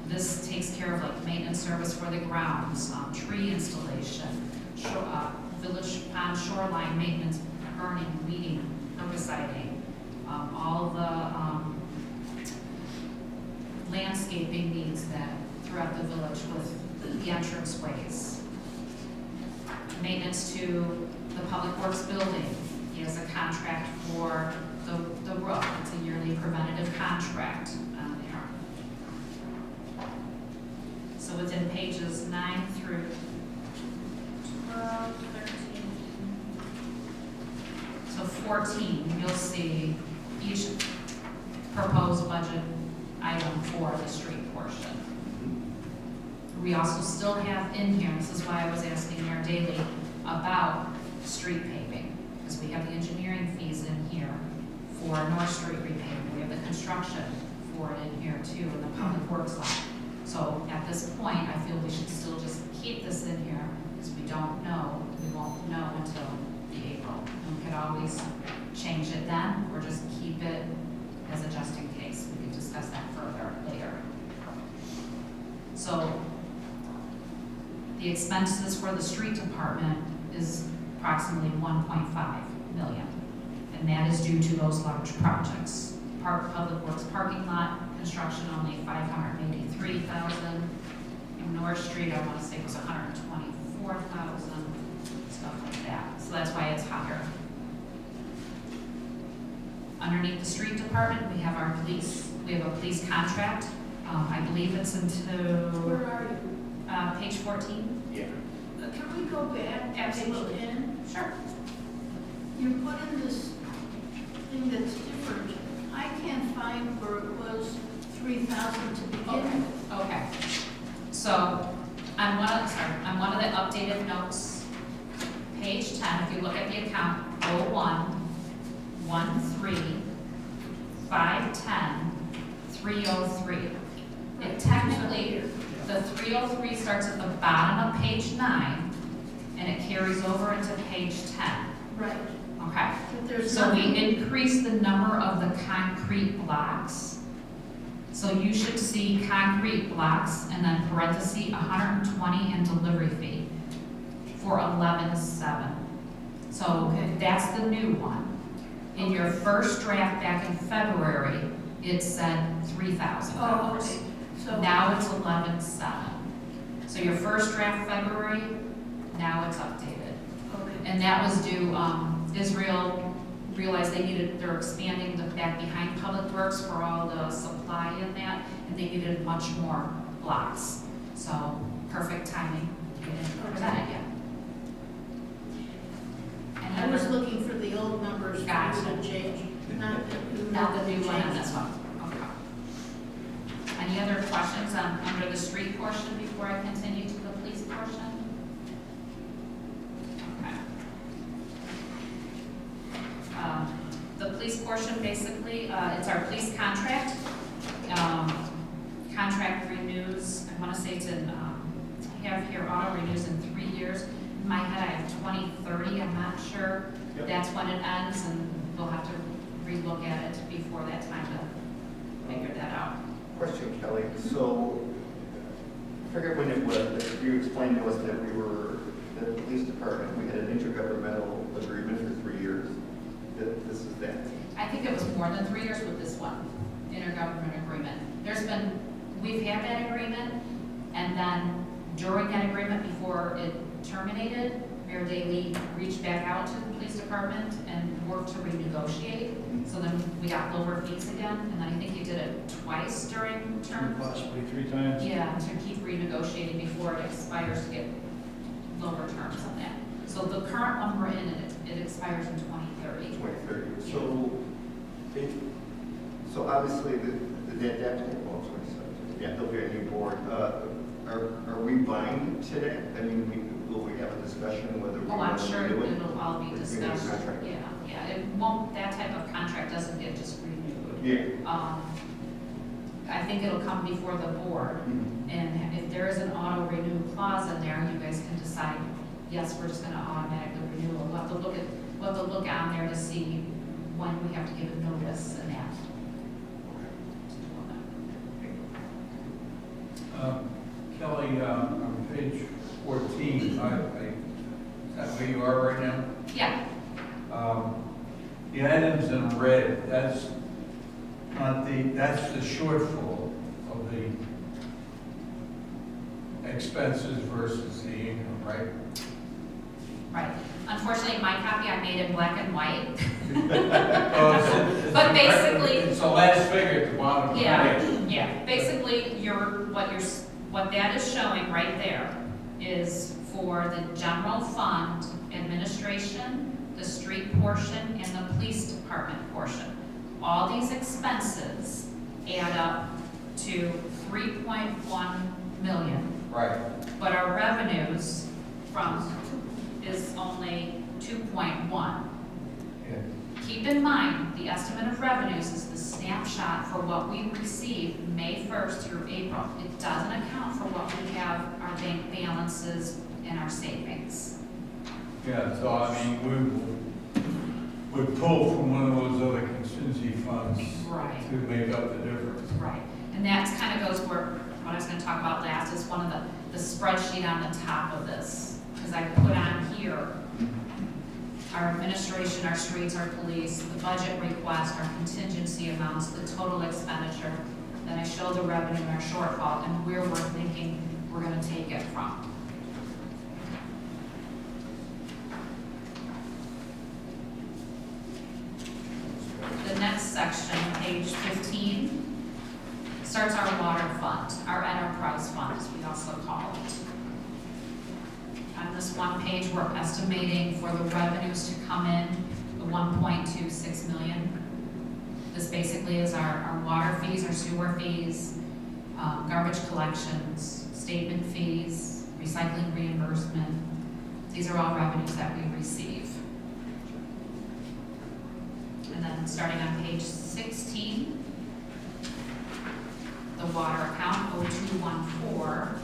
This takes care of like maintenance service for the grounds, tree installation, village pond shoreline maintenance, burning, weeding, herbiciding, all the landscaping needs that throughout the village with the entrance ways. Maintenance to the Public Works building. He has a contract for the roof. It's a yearly preventative contract on there. So within pages 9 through 12, 13, so 14, you'll see each proposed budget item for the street portion. We also still have in here, this is why I was asking Mayor Daley about street paving, because we have the engineering fees in here for North Street repaving. We have the construction for it in here too, in the Public Works line. So at this point, I feel we should still just keep this in here, because we don't know, we won't know until the April. And we could always change it then, or just keep it as a just in case. We can discuss that further later. So the expenses for the street department is approximately 1.5 million. And that is due to those large projects. Public Works parking lot construction only 583,000. In North Street, I want to say it was 124,000, stuff like that. So that's why it's higher. Underneath the street department, we have our police. We have a police contract. I believe it's until Where are you? page 14. Yeah. Can we go back to Absolutely. page 10? Sure. You put in this thing that's different. I can't find where it was 3,000 to begin with. Okay. So on one of the updated notes, page 10, if you look at the account 0113 510 303. It technically, the 303 starts at the bottom of page 9 and it carries over into page 10. Right. Okay. But there's So we nothing. increased the number of the concrete blocks. So you should see concrete blocks and then parenthesis 120 and delivery fee for 11.7. So Okay. that's the new one. In your first draft back in February, it said $3,000. Oh, okay. So Now it's 11.7. So your first draft February, now it's updated. okay. And that was due, Israel realized they're expanding the back behind Public Works for all the supply in that, and they needed much more blocks. So perfect timing to get in present it yet. I And was then looking for the old numbers Gotcha. to change, not not the new one on change. this one. Okay. Any other questions on, under the street portion before I continue to the police portion? Okay. The police portion, basically, it's our police contract. contract renews, I want to say it's in, I have here auto renews in 3 years. In my head, I have 2030, I'm not sure. Yep. That's when it ends, and we'll have to relook at it before that time to figure that out. Question, Kelly. So, I forget when it was, that you explained to us that we were, the police department, we had an intergovernmental agreement for 3 years. That this is that. I think it was more than 3 years with this one, intergovernment agreement. We've had that agreement, and then during that agreement, before it terminated, Mayor Daley reached back out to the police department and worked to renegotiate. So then we got lower fees again, and then I think he did it twice during term. Possibly 3 times. Yeah, to keep renegotiating before it expires to get lower terms on that. So the current one we're in, it expires in 2030. 2030. So obviously well, 27. Yeah, there'll be a new board. Are we buying to that? I mean, will we have a discussion whether we Oh, I'm want to sure do it? it'll all be With the new discussed. contract? Yeah, it won't, that type of contract doesn't get just renewed. Yeah. I think it'll come before the board, and if there is an auto renew clause in there, you guys can decide, yes, we're just gonna automatically renew. We'll have to look on there to see when we have to give a notice and that. Kelly, on page 14, is that where you are right now? Yeah, The items in red, that's the shortfall of the expenses versus the income, right? right. Unfortunately, my copy I made in black and white. It's But basically- it's the last figure at the bottom. Yeah, basically, what that is showing right there is for the general fund administration, the street portion, and the police department portion. All these expenses add up to 3.1 million, Right. but our revenues is only 2.1. Yeah. Keep in mind, the estimate of revenues is the snapshot for what we receive May 1st through April. It doesn't account for what we have, our bank balances and our savings. Yeah, so I mean, we pull from one of those other contingency funds Right. to make up the difference. Right, and that kind of goes where, what I was gonna talk about last is one of the spreadsheet on the top of this. Because I put on here our administration, our streets, our police, the budget request, our contingency amounts, the total expenditure. Then I show the revenue and our shortfall and where we're thinking we're gonna take it from. The next section, page 15, starts our water fund, our enterprise fund, as we also call it. On this one page, we're estimating for the revenues to come in, the 1.26 million. This basically is our water fees, our sewer fees, garbage collections, statement fees, recycling reimbursement. These are all revenues that we receive. And then starting on page 16, the water account 0214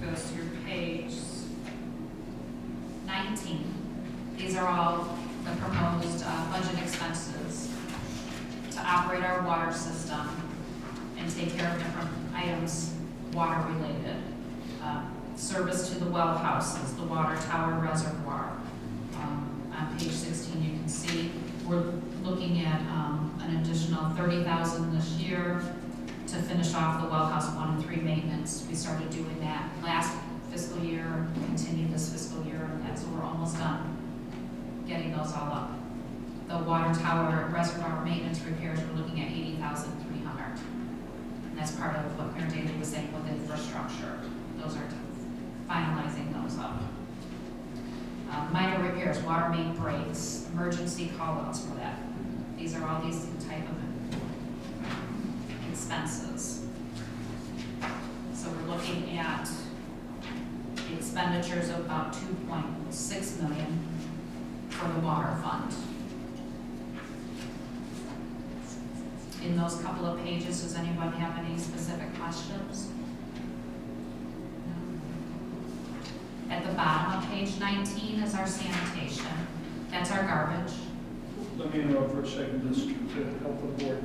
goes through page 19. These are all the proposed budget expenses to operate our water system and take care of different items water related. Service to the well houses, the water tower reservoir. On page 16 you can see we're looking at an additional $30,000 this year to finish off the well house 1 and 3 maintenance. We started doing that last fiscal year, continued this fiscal year, and so we're almost done getting those all up. The water tower reservoir maintenance repairs, we're looking at $80,300. And that's part of what Mayor Daley was saying with infrastructure. Those are finalizing those up. Minor repairs, water main breaks, emergency call-outs for that. These are all these type of expenses. So we're looking at the expenditures of about 2.6 million for the water fund. in those couple of pages, does anyone have any specific questions? No? At the bottom of page 19 is our sanitation. That's our garbage. Let me interrupt for a second, just to help the board.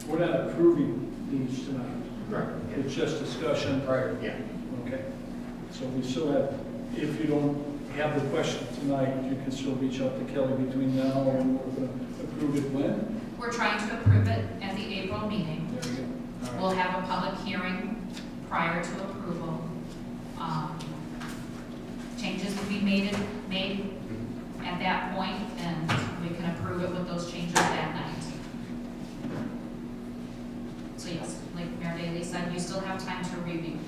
We're not approving these tonight. Right. It's just discussion. Right, yeah. Okay. So we still have, if you don't have the question tonight, you can still reach out to Kelly between now and we're going to approve it when? We're trying to approve it at the April meeting. There you go. All right. We'll have a public hearing prior to approval. Changes will be made at that point, and we can approve it with those changes that night. So yes, like Mayor Daley said, you still have time to review it.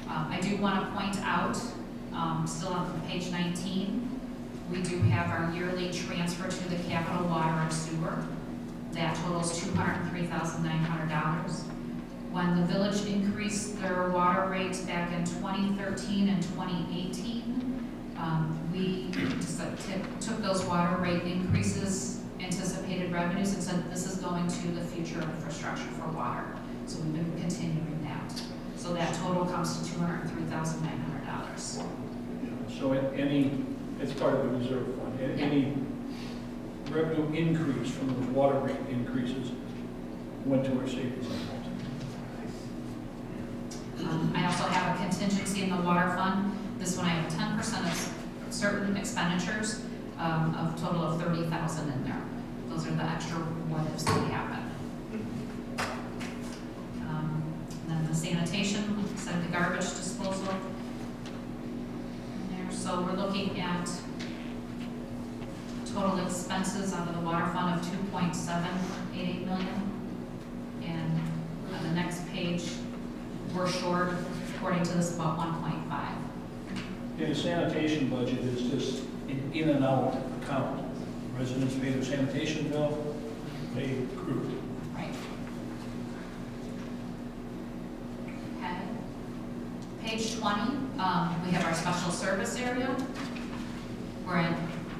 I do want to point out, still on page 19, we do have our yearly transfer to the capital water and sewer. That totals $203,900. When the village increased their water rates back in 2013 and 2018, we just took those water rate increases, anticipated revenues, and said this is going to the future infrastructure for water. So we've been continuing that. So that total comes to $203,900. So it's part of the reserve fund. Any revenue increase from those water rate increases went to our savings account. I also have a contingency in the water fund. This one I have 10% of certain expenditures, of a total of $30,000 in there. Those are the extra what-ifs that happen. And then the sanitation, like I said, the garbage disposal in there. So we're looking at total expenses out of the water fund of $2.788 million. And on the next page, we're short, according to this, about 1.5. The sanitation budget is just an in and out account. Residents pay their sanitation bill, they accrue. Right. Okay. Page 20, we have our special service area. We're in,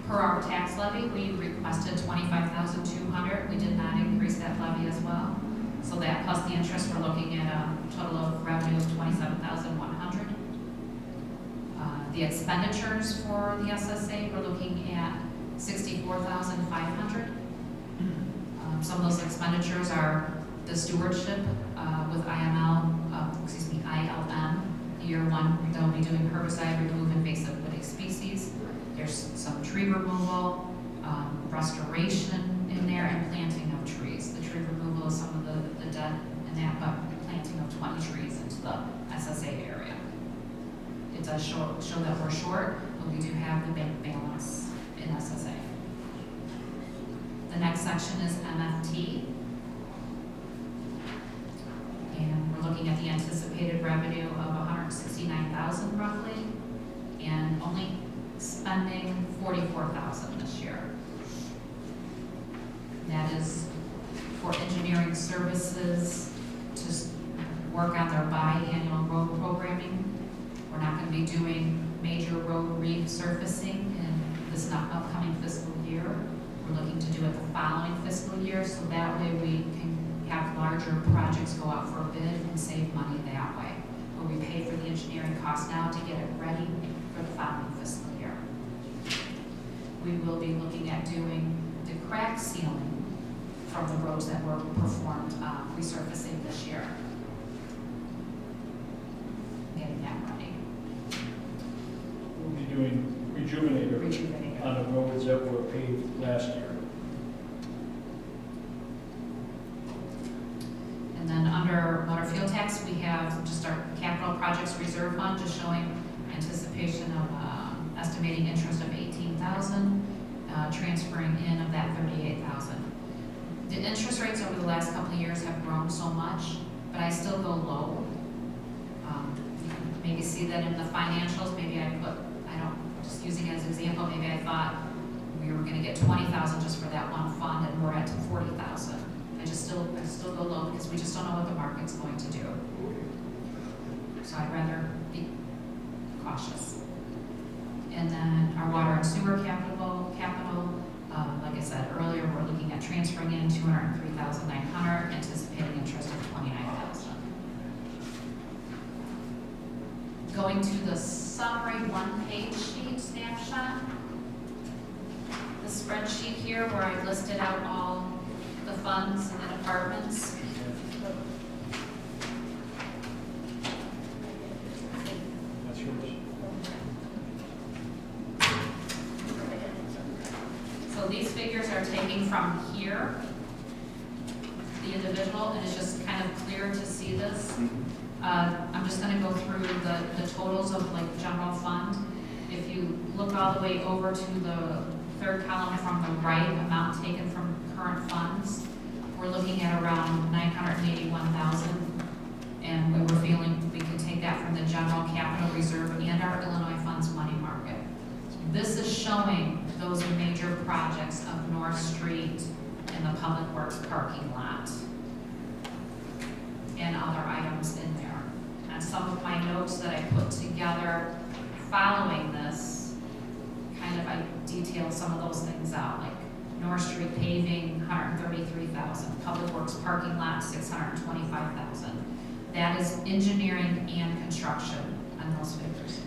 per our tax levy, we requested $25,200. We did not increase that levy as well. So that plus the interest, we're looking at a total of revenue of $27,100. The expenditures for the SSA, we're looking at $64,500. Some of those expenditures are the stewardship with ILM. Year one, they'll be doing herbicide, remove invasive woody species. There's some tree removal, restoration in there, and planting of trees. The tree removal is some of the dead and that, but planting of 20 trees into the SSA area. It does show that we're short, but we do have the bank balance in SSA. The next section is MFT. And we're looking at the anticipated revenue of $169,000 roughly, and only spending $44,000 this year. That is for engineering services to work on their biannual road programming. We're not going to be doing major road resurfacing in this upcoming fiscal year. We're looking to do it the following fiscal year, so that way we can have larger projects go out for a bid and save money that way, where we pay for the engineering costs now to get it ready for the following fiscal year. We will be looking at doing the crack sealing from the roads that were performed resurfacing this year. Getting that ready. We'll be doing rejuvenator on the roads that were paved last year. And then under motor fuel tax, we have just our capital projects reserve fund, just showing anticipation of estimating interest of $18,000, transferring in of that $38,000. The interest rates over the last couple of years have grown so much, but I still go low. You can maybe see that in the financials. Maybe just using it as an example, maybe I thought we were going to get $20,000 just for that one fund, and we're at $40,000. I still go low because we just don't know what the market's going to do. So I'd rather be cautious. And then our water and sewer capital, like I said earlier, we're looking at transferring in $203,000 going to the summary one-page sheet snapshot. The spreadsheet here where I listed out all the funds and the departments. That's yours. So these figures are taken from here, the individual, and it's just kind of clear to see this. I'm just gonna go through the totals of like general fund. If you look all the way over to the third column from the right, amount taken from current funds, we're looking at around 981,000. And we were feeling we could take that from the general capital reserve and our Illinois funds money market. This is showing those major projects of North Street and the Public Works parking lot and other items in there. And some of my notes that I put together following this, kind of I detailed some of those things out, like North Street paving, 133,000, Public Works parking lot, 625,000. That is engineering and construction on those figures.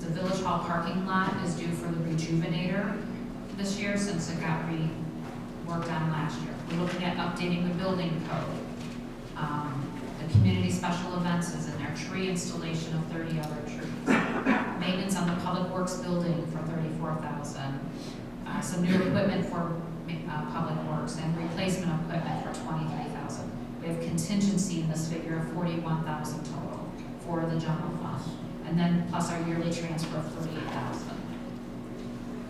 The Village Hall parking lot is due for the rejuvenator this year since it got worked on last year. We're looking at updating the building code. The community special events is in there, tree installation of 30 other trees. Maintenance on the Public Works building for 34,000. Some new equipment for Public Works and replacement equipment for 23,000. We have contingency in this figure of 41,000 total for the general fund. And then plus our yearly transfer of 38,000.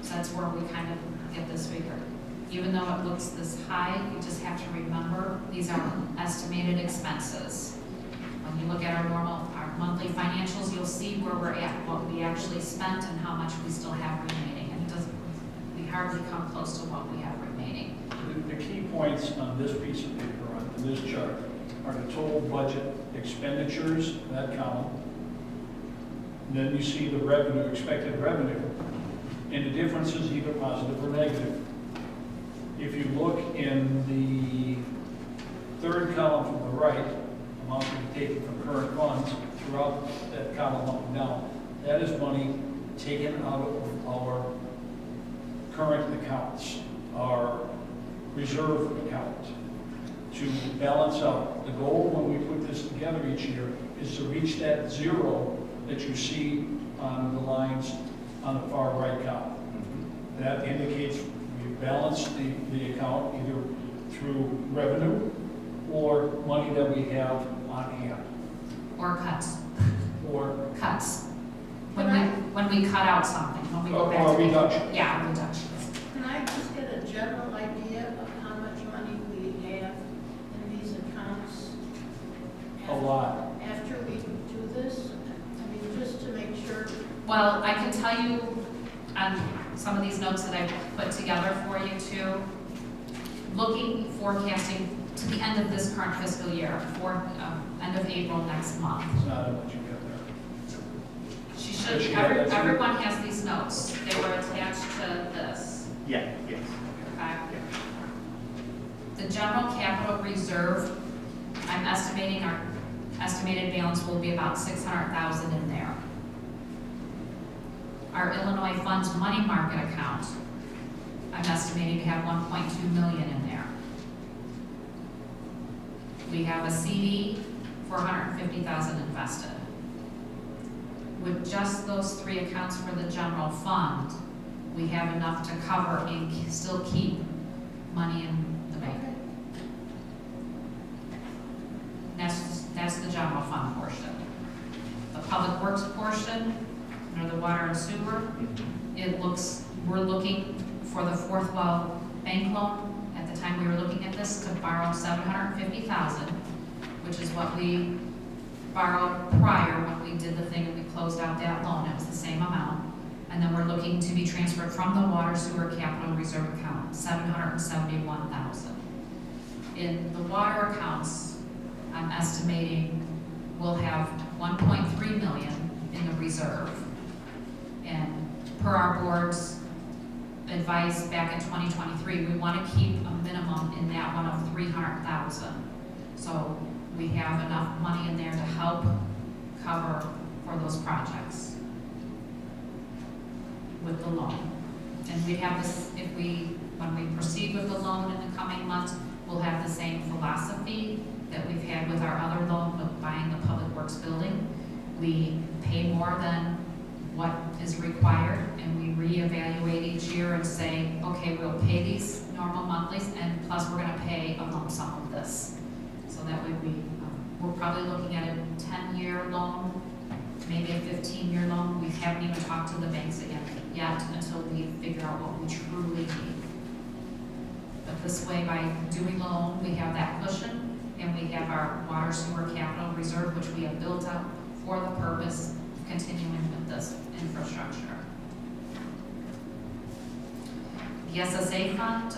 So that's where we kind of get this figure. Even though it looks this high, you just have to remember these are estimated expenses. When you look at our monthly financials, you'll see where we're at, what we actually spent and how much we still have remaining. And we hardly come close to what we have remaining. The key points on this piece of paper, on this chart, are the total budget expenditures, that column. And then you see the revenue, expected revenue, and the difference is either positive or negative. If you look in the third column from the right, amount to be taken from current funds, throughout that column up and down, that is money taken out of our current accounts, our reserve account, to balance out. The goal when we put this together each year is to reach that zero that you see on the lines on the far right column. That indicates we balance the account either through revenue or money that we have on hand. Or cuts. Or When we cut out something, when we go back or to reduction. Yeah, reductions. Can I just get a general idea of how much money we have in these accounts? A lot. After we do this, I mean, just to make sure. Well, I can tell you on some of these notes that I put together for you too, forecasting to the end of this current fiscal year, end of April next month. It's not how much you get there. She should, Does she have that too? everyone has these notes. They were attached to this. Yeah, yes. Okay. The general capital reserve, I'm estimating our estimated balance will be about 600,000 in there. Our Illinois funds money market account, I'm estimating to have 1.2 million in there. We have a CD for 150,000 invested. With just those three accounts for the general fund, we have enough to cover and still keep money in the bank. That's the general fund portion. The public works portion, or the water and sewer, we're looking for the fourth well bank loan. At the time we were looking at this, to borrow 750,000, which is what we borrowed prior when we did the thing and we closed out that loan. It was the same amount. And then we're looking to be transferred from the water sewer capital reserve account, 771,000. In the water accounts, I'm estimating we'll have 1.3 million in the reserve. And per our board's advice back in 2023, we want to keep a minimum in that one of 300,000. So we have enough money in there to help cover for those projects with the loan. And we have this, when we proceed with the loan in the coming months, we'll have the same philosophy that we've had with our other loan with buying the public works building. We pay more than what is required, and we reevaluate each year and say, okay, we'll pay these normal monthlies, and plus we're gonna pay a lump sum of this. So that way we're probably looking at a 10-year loan, maybe a 15-year loan. We haven't even talked to the banks yet until we figure out what we truly need. But this way, by doing the loan, we have that cushion, and we have our water sewer capital reserve, which we have built up for the purpose of continuing with this infrastructure. The SSA fund,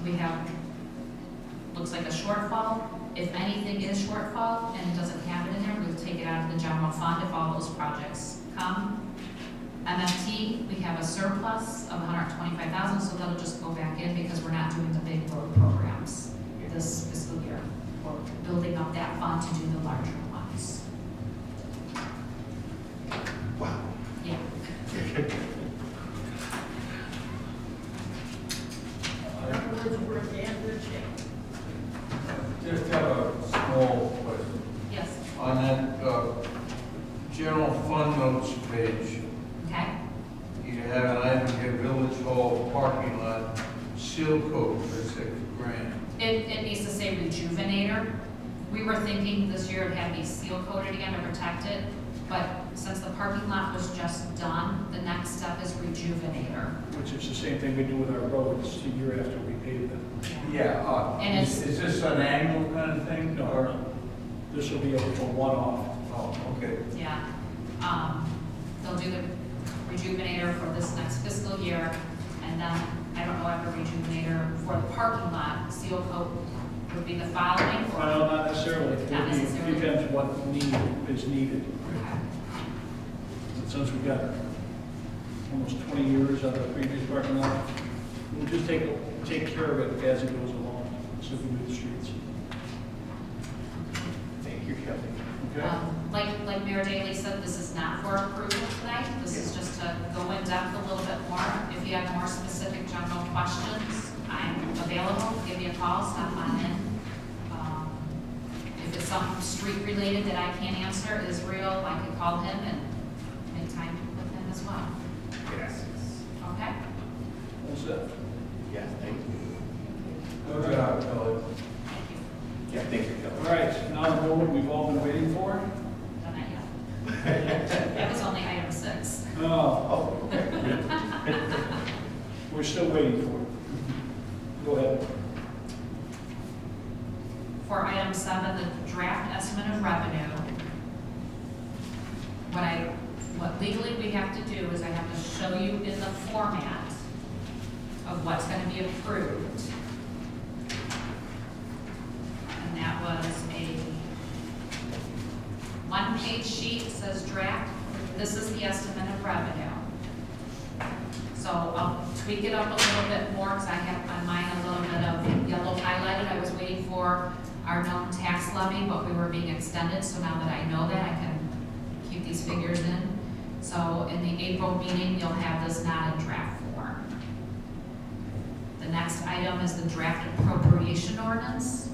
we have, looks like a shortfall. If anything is shortfall and it doesn't have it in there, we'll take it out of the general fund if all those projects come. MFT, we have a surplus of $125,000, so that'll just go back in because we're not doing the big road programs this fiscal year. We're building up that fund to do the larger ones. Wow. Yeah. In other words, we're in damn good shape. Just have a small question. Yes. On that general fund notes page, Okay. you have an item here, Village Hall parking lot, seal coat for $6,000. It needs to say rejuvenator. We were thinking this year it had to be seal coated again to protect it, but since the parking lot was just done, the next step is rejuvenator. Which is the same thing we do with our roads a year after we pave them. Yeah, And is this an annual kind of thing, or? This will be a one-off. Oh, okay. Yeah. They'll do the rejuvenator for this next fiscal year, and then, I don't know, after rejuvenator for the parking lot, seal coat would be the following. Well, not necessarily. Not necessarily. It depends what is needed. Since we've got almost 20 years of the previous parking lot, we'll just take care of it as it goes along, so we do the streets. Thank you, Kelly. Okay? Like Mayor Daley said, this is not for approval tonight. This is just to go in depth a little bit more. If you have more specific general questions, I'm available. Give me a call, stop on in. If it's something street related that I can't answer, Israel, I could call him and make time with him as well. Yes. Okay? What's that? Yes, thank you. Good job, Kelly. Thank you. Yeah, thank you, Kelly. All right, now the moment we've all been waiting for. Done that yet? That was only item 6. Oh, Oh, okay. we're still waiting for it. Go ahead. For item 7, the draft estimate of revenue, what legally we have to do is I have to show you in the format of what's going to be approved. And that was a one-page sheet, says draft. This is the estimate of revenue. So I'll tweak it up a little bit more because I have on mine a little bit of yellow highlighted. I was waiting for our known tax levy, but we were being extended, so now that I know that, I can keep these figures in. So in the April meeting, you'll have this not in draft form. The next item is the draft appropriation ordinance.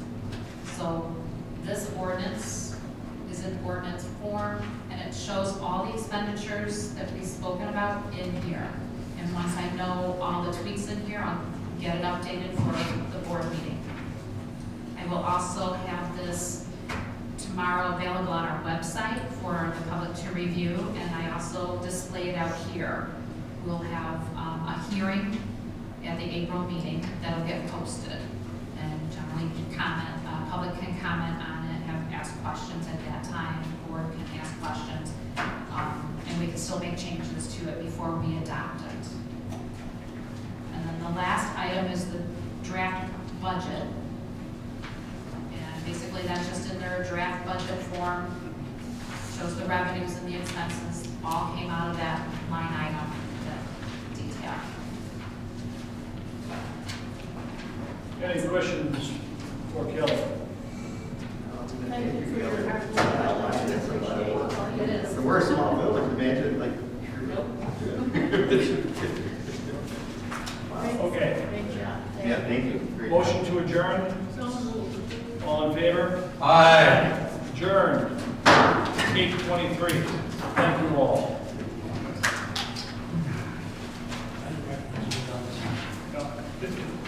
So this ordinance is in ordinance form, and it shows all the expenditures that we've spoken about in here. And once I know all the tweaks in here, I'll get it updated for the board meeting. I will also have this tomorrow available on our website for the public to review, and I also display it out here. We'll have a hearing at the April meeting that'll get posted, and generally public can comment on it, ask questions at that time, the board can ask questions, and we can still make changes to it before we adopt it. And then the last item is the draft budget. And basically that's just in their draft budget form, shows the revenues and the expenses, all came out of that line item, that detail. Any questions for Kelly? Thank you for your hard work. It is. The worst one. Thank you. Great. Motion to adjourn, So moved. all in favor? Aye. Adjourned, 8:23. Thank you all. I didn't recognize you without this. Yeah.